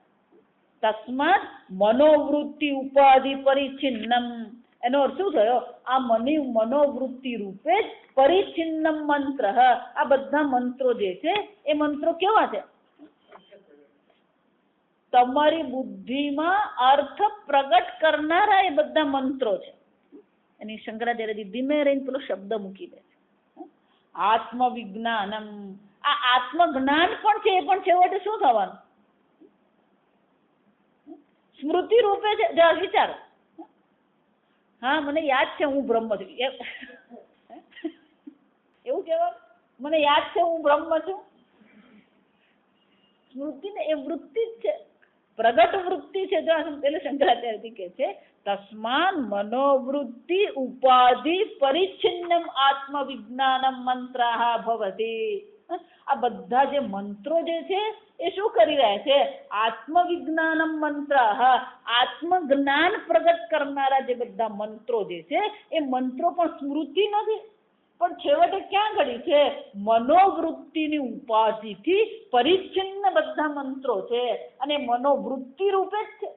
S1: તસ્માત મનોવૃત્તિ ઉપાધિ પરિચ્છિન્નમ, એનો અર્થ શું થયો? આ મનોવૃત્તિ રૂપે જ પરિચ્છિન્નમ મંત્ર. આ બધા મંત્રો જે છે એ મંત્રો કેવા છે? તમારી બુદ્ધિમાં અર્થ પ્રગટ કરનારા એ બધા મંત્રો છે. એની શંકરાચાર્યજી ધીમે રહીને પેલો શબ્દ મૂકી દે છે આત્મવિજ્ઞાનમ. આ આત્મજ્ઞાન પણ છે, એ પણ છેવટે શું થવાનું? સ્મૃતિ રૂપે છે. વિચારો, હા મને યાદ છે હું બ્રહ્મ છું, એવું કહેવાનું મને યાદ છે હું બ્રહ્મ છું. સ્મૃતિ ને એ વૃત્તિ જ છે, પ્રગટ વૃત્તિ છે. જો પેલું શંકરાચાર્યજી કહે છે તસ્માન મનોવૃત્તિ ઉપાધિ પરિચ્છિન્નમ આત્મવિજ્ઞાનમ મંત્રાહ ભવતી. આ બધા જે મંત્રો જે છે એ શું કરી રહ્યા છે? આત્મવિજ્ઞાનમ મંત્રાહ, આત્મજ્ઞાન પ્રગટ કરનારા જે બધા મંત્રો જે છે એ મંત્રો પણ સ્મૃતિ નથી, પણ છેવટે ક્યાં ઘડી છે? મનોવૃત્તિની ઉપાધિથી પરિચ્છિન્ન બધા મંત્રો છે, અને મનોવૃત્તિ રૂપે જ છે.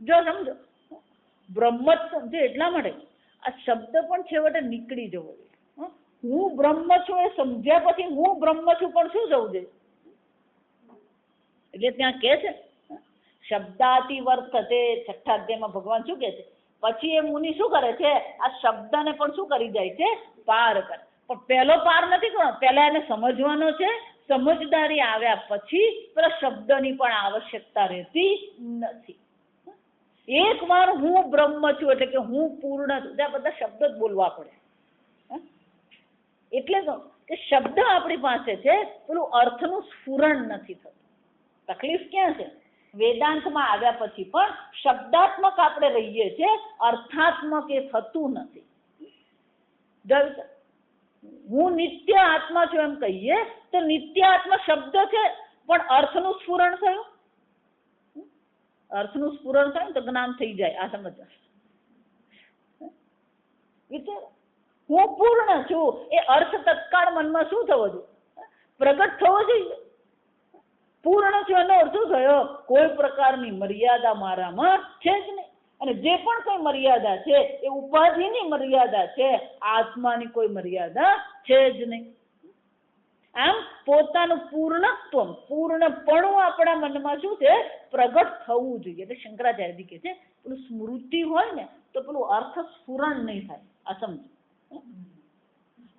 S1: જો સમજો, બ્રહ્મ સમજો એટલા માટે આ શબ્દ પણ છેવટે નીકળી જવો જોઈએ. હું બ્રહ્મ છું એ સમજ્યા પછી હું બ્રહ્મ છું પણ શું જવું જોઈએ? એટલે ત્યાં કે છે શબ્દાતિ વર્તતે, 6થા અધ્યાયમાં ભગવાન શું કહે છે? પછી એ મુનિ શું કરે છે? આ શબ્દને પણ શું કરી જાય છે? પાર કરે. પણ પહેલો પાર નથી કરવાનો, પહેલા એને સમજવાનો છે. સમજદારી આવ્યા પછી પેલા શબ્દની પણ આવશ્યકતા રહેતી નથી. એક વાર હું બ્રહ્મ છું એટલે કે હું પૂર્ણ છું, ત્યાં બધા શબ્દ જ બોલવા પડે. એટલે તો કે એ શબ્દ આપણી પાસે છે, પેલું અર્થનું સ્ફુરણ નથી થતું. તકલીફ ક્યાં છે? વેદાંતમાં આવ્યા પછી પણ શબ્દાત્મક આપણે રહીએ છીએ, અર્થાત્મક એ થતું નથી. હું નિત્ય આત્મા છું એમ કહીએ તો નિત્ય આત્મા શબ્દ છે, પણ અર્થનું સ્ફુરણ થયું? અર્થનું સ્ફુરણ થયું તો જ્ઞાન થઈ જાય. આ સમજ વિચાર, હું પૂર્ણ છું એ અર્થ તત્કાળ મનમાં શું થવો જોઈએ? પ્રગટ થવો જોઈએ. પૂર્ણ છું એનો અર્થ શું થયો? કોઈ પ્રકારની મર્યાદા મારામાં છે જ નહીં. અને જે પણ કઈ મર્યાદા છે એ ઉપાધિની મર્યાદા છે, આત્માની કોઈ મર્યાદા છે જ નહીં. આમ પોતાનું પૂર્ણત્વ, પૂર્ણપણું આપણા મનમાં શું છે? પ્રગટ થવું જોઈએ. એટલે શંકરાચાર્યજી કહે છે પેલું સ્મૃતિ હોય ને તો પેલું અર્થ સ્ફુરણ નહીં થાય. આ સમજો,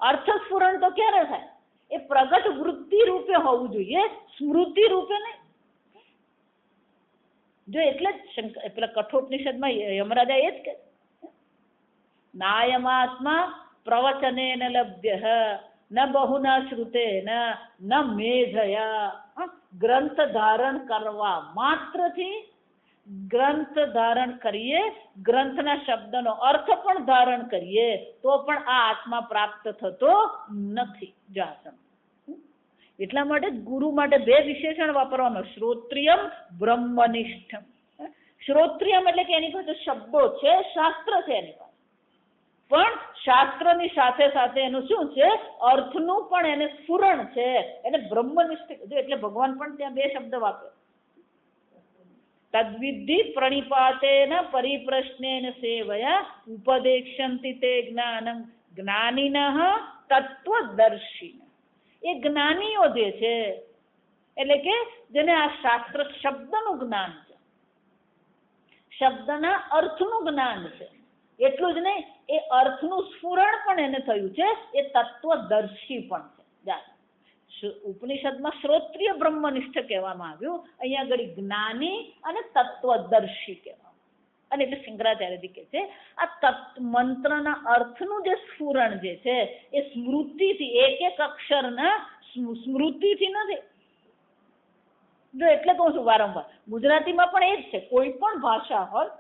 S1: અર્થ સ્ફુરણ તો ક્યારે થાય? એ પ્રગટ વૃત્તિ રૂપે હોવું જોઈએ, સ્મૃતિ રૂપે નહીં. જો એટલે જ પેલા કઠોપનિષદમાં યમરાજા એ જ કે નાયમાત્મા પ્રવચનેન લભ્ય ન બહુના શ્રુતેન ન મેધયા. ગ્રંથ ધારણ કરવા માત્રથી, ગ્રંથ ધારણ કરીએ, ગ્રંથના શબ્દનો અર્થ પણ ધારણ કરીએ તો પણ આ આત્મા પ્રાપ્ત થતો નથી. જાસમ એટલા માટે ગુરુ માટે બે વિશેષણ વાપરવાનો, શ્રોત્રિયમ બ્રહ્મનિષ્ઠમ. શ્રોત્રિયમ એટલે કે એની પાસે શબ્દો છે, શાસ્ત્ર છે એની પાસે, પણ શાસ્ત્રની સાથે સાથે એનું શું છે? અર્થનું પણ એને સ્ફુરણ છે, એને બ્રહ્મનિષ્ઠ. એટલે ભગવાન પણ ત્યાં બે શબ્દ વાપરે, તદ્વિધિ પ્રણિપાતેન પરિપ્રશ્નેન સેવયા ઉપદેક્ષંતિ તે જ્ઞાનમ જ્ઞાનિનઃ તત્વદર્શિનઃ. એ જ્ઞાનીઓ જે છે એટલે કે જેને આ શાસ્ત્ર શબ્દનું જ્ઞાન છે, શબ્દના અર્થનું જ્ઞાન છે, એટલું જ નહીં એ અર્થનું સ્ફુરણ પણ એને થયું છે, એ તત્વદર્શી પણ છે. ઉપનિષદમાં શ્રોત્રિય બ્રહ્મનિષ્ઠ કહેવામાં આવ્યું, અહીંયા આગળ જ્ઞાની અને તત્વદર્શી કહેવામાં. અને એટલે શંકરાચાર્યજી કહે છે આ મંત્રના અર્થનું જે સ્ફુરણ જે છે એ સ્મૃતિથી, એક એક અક્ષરના સ્મૃતિથી નથી. જો એટલે કહું છું વારંવાર, ગુજરાતીમાં પણ એ જ છે, કોઈ પણ ભાષા હોય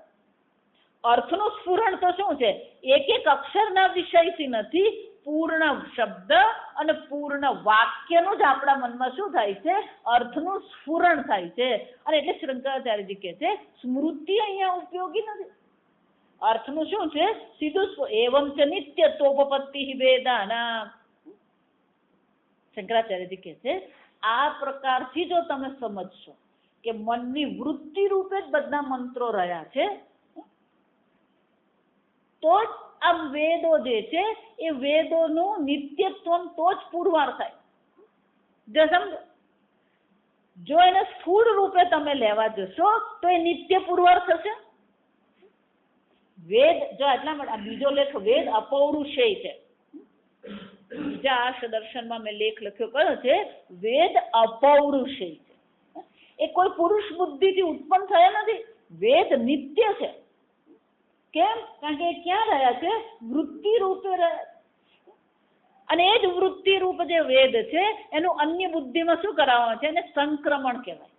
S1: અર્થનું સ્ફુરણ તો શું છે? એક એક અક્ષરના વિષયથી નથી, પૂર્ણ શબ્દ અને પૂર્ણ વાક્યનું જ આપણા મનમાં શું થાય છે? અર્થનું સ્ફુરણ થાય છે. અને એટલે શંકરાચાર્યજી કહે છે સ્મૃતિ અહીંયા ઉપયોગી નથી. અર્થનું શું છે? સીધું એવં ચ નિત્યત્વોપપત્તિ વેદાના. શંકરાચાર્યજી કહે છે આ પ્રકારથી જો તમે સમજશો કે મનની વૃત્તિ રૂપે જ બધા મંત્રો રહ્યા છે, તો જ આ વેદો જે છે એ વેદોનું નિત્યત્વ તો જ પુરવાર થાય. જો સમજો, જો એને સ્થૂળ રૂપે તમે લેવા જશો તો એ નિત્ય પુરવાર થશે. વેદ જો એટલા માટે બીજો લેખ વેદ અપૌરુષેય છે. બીજા આર્ષ દર્શનમાં મેં લેખ લખ્યો કયો છે? વેદ અપૌરુષેય છે. એ કોઈ પુરુષ બુદ્ધિથી ઉત્પન્ન થયા નથી. વેદ નિત્ય છે. કેમ? કારણ કે એ ક્યાં રહ્યા છે? વૃત્તિ રૂપે રહ્યા. અને એ જ વૃત્તિ રૂપ જે વેદ છે એનું અન્ય બુદ્ધિમાં શું કરાવવાનું છે? એને સંક્રમણ કહેવાય.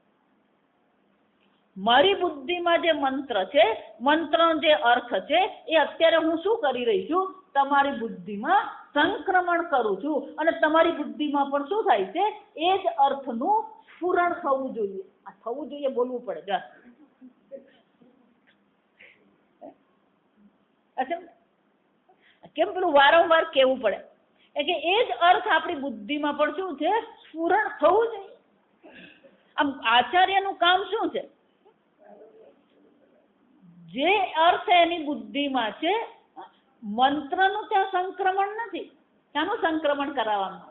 S1: મારી બુદ્ધિમાં જે મંત્ર છે, મંત્રનો જે અર્થ છે, એ અત્યારે હું શું કરી રહી છું? તમારી બુદ્ધિમાં સંક્રમણ કરું છું. અને તમારી બુદ્ધિમાં પણ શું થાય છે? એ જ અર્થનું સ્ફુરણ થવું જોઈએ. આ થવું જોઈએ બોલવું પડે. કેમ પેલું વારંવાર કેવું પડે? કે એ જ અર્થ આપણી બુદ્ધિમાં પણ શું છે? સ્ફુરણ થવું જોઈએ. આમ આચાર્યનું કામ શું છે? જે અર્થ એની બુદ્ધિમાં છે, મંત્રનું ત્યાં સંક્રમણ નથી. ત્યાંનું સંક્રમણ કરાવવાનું,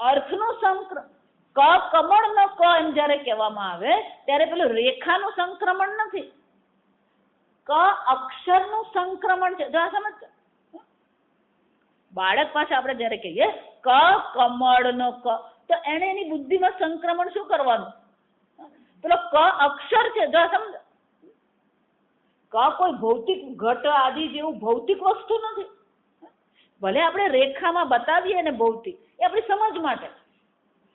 S1: અર્થનું સંક્રમણ. ક કમળનો ક એમ જયારે કહેવામાં આવે ત્યારે પેલું રેખાનું સંક્રમણ નથી, ક અક્ષરનું સંક્રમણ છે. જો આ સમજ, બાળક પાસે આપણે જયારે કહીએ ક કમળનો ક, તો એને એની બુદ્ધિમાં સંક્રમણ શું કરવાનું? પેલો ક અક્ષર છે. જો સમજ, ક કોઈ ભૌતિક ઘટ આદિ જેવું ભૌતિક વસ્તુ નથી. ભલે આપણે રેખામાં બતાવીએ ને ભૌતિક, એ આપણી સમજ માટે,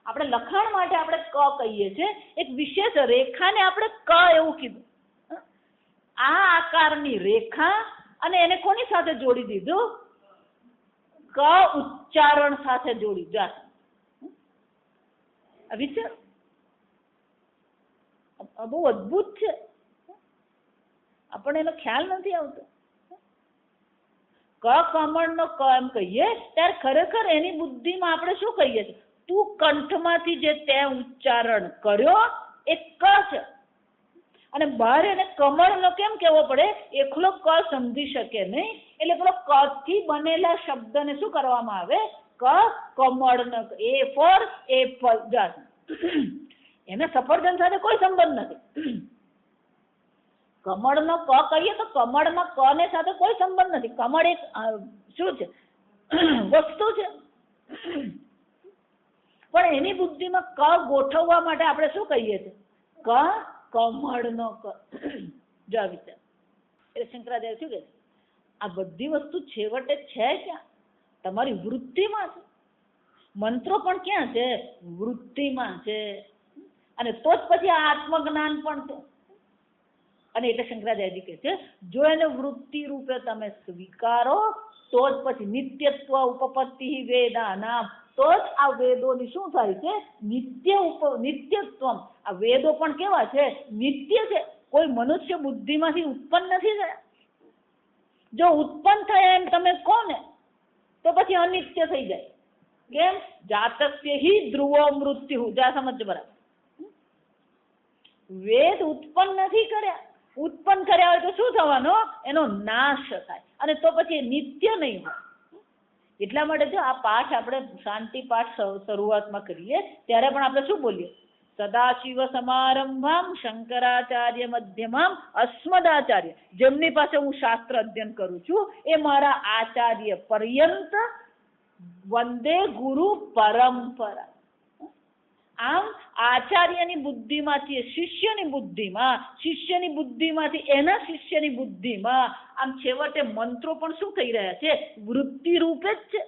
S1: આપણે લખાણ માટે આપણે ક કહીએ છીએ, એક વિશેષ રેખાને આપણે ક એવું કીધું. આ આકારની રેખા અને એને કોની સાથે જોડી દીધું? ક ઉચ્ચારણ સાથે જોડી. જા વિચાર, બહુ અદભુત છે, આપણને એનો ખ્યાલ નથી આવતો. ક કમળનો ક એમ કહીએ ત્યારે ખરેખર એની બુદ્ધિમાં આપણે શું કહીએ છીએ? તું કંઠમાંથી જે તે ઉચ્ચારણ કર્યો એ ક છે, અને બહાર એને કમળનો કેમ કહેવો પડે? એકલો ક સમજી શકે નહીં, એટલે પેલો ક થી બનેલા શબ્દને શું કરવામાં આવે? ક કમળનો. એ ફોર એપલ. એને સફરજન સાથે કોઈ સંબંધ નથી. કમળનો ક કહીએ તો કમળમાં ક ને સાથે કોઈ સંબંધ નથી. કમળ એક શું છે? વસ્તુ છે. પણ એની બુદ્ધિમાં ક ગોઠવવા માટે આપણે શું કહીએ છીએ? ક કમળનો ક. જો વિચાર, એટલે શંકરાચાર્ય શું કહે છે? આ બધી વસ્તુ છેવટે છે ક્યાં? તમારી વૃત્તિમાં છે. મંત્રો પણ ક્યાં છે? વૃત્તિમાં છે. અને તો જ પછી આ આત્મજ્ઞાન પણ છે. અને એટલે શંકરાચાર્યજી કહે છે, જો એને વૃત્તિ રૂપે તમે સ્વીકારો તો જ પછી નિત્યત્વ ઉપપત્તિ વેદાનામ, તો જ આ વેદોની શું થાય છે? નિત્યત્વ. આ વેદો પણ કેવા છે? નિત્ય છે. કોઈ મનુષ્ય બુદ્ધિમાંથી ઉત્પન્ન નથી થયા. જો ઉત્પન્ન થયા એમ તમે કહો ને તો પછી અનિત્ય થઈ જાય. કેમ? જાતસ્ય હિ ધ્રુવો મૃત્યુ. જા સમજ બરાબર. વેદ ઉત્પન્ન નથી કર્યા. ઉત્પન્ન કર્યા હોય તો શું થવાનો? એનો નાશ થાય, અને તો પછી નિત્ય નહીં હોય. એટલા માટે જો આ પાઠ આપણે શાંતિ પાઠ શરૂઆતમાં કરીએ ત્યારે પણ આપણે શું બોલીએ? સદાશિવ સમારંભામ શંકરાચાર્ય મધ્યમામ અસ્મદાચાર્ય. જેમની પાસે હું શાસ્ત્ર અધ્યયન કરું છું એ મારા આચાર્ય પર્યંત વંદે ગુરુ પરંપરા. આમ આચાર્યની બુદ્ધિમાંથી શિષ્યની બુદ્ધિમાં, શિષ્યની બુદ્ધિમાંથી એના શિષ્યની બુદ્ધિમાં, આમ છેવટે મંત્રો પણ શું થઈ રહ્યા છે? વૃત્તિ રૂપે જ છે.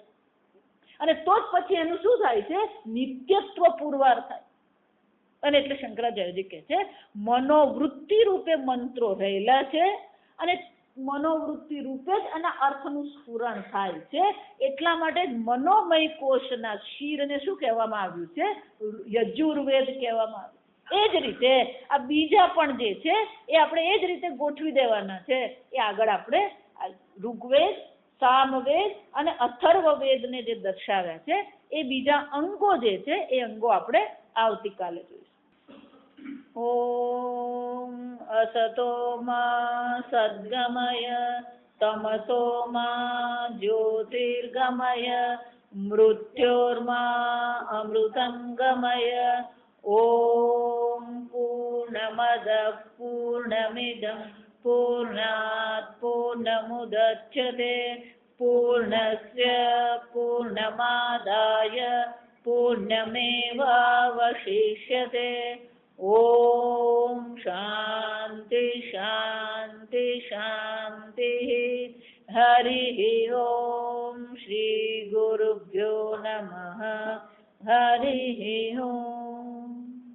S1: અને તો જ પછી એનું શું થાય છે? નિત્યત્વ પુરવાર થાય. અને એટલે શંકરાચાર્યજી કહે છે મનોવૃત્તિ રૂપે મંત્રો રહેલા છે, અને મનોવૃત્તિ રૂપે જ આના અર્થનું સ્ફુરણ થાય છે. એટલા માટે જ મનોમય કોષના શિરને શું કહેવામાં આવ્યું છે? યજુર્વેદ કહેવામાં આવ્યું. એ જ રીતે આ બીજા પણ જે છે એ આપણે એ જ રીતે ગોઠવી દેવાના છે. એ આગળ આપણે ઋગ્વેદ, સામવેદ અને અથર્વવેદને જે દર્શાવ્યા છે એ બીજા અંગો જે છે એ અંગો આપણે આવતીકાલે જોઈશું. ઓમ અસતો મા સદ્ગમય તમસો મા જ્યોતિર્ગમય મૃત્યોર્મા અમૃતં ગમય. ઓમ પૂર્ણમદ પૂર્ણમિદં પૂર્ણાત પૂર્ણમુદચ્યતે પૂર્ણસ્ય પૂર્ણમાદાય પૂર્ણમેવાવશિષ્યતે. ઓમ શાંતિ શાંતિ શાંતિ. હરિ ઓમ શ્રી ગુરુભ્યો નમઃ. હરિ ઓમ.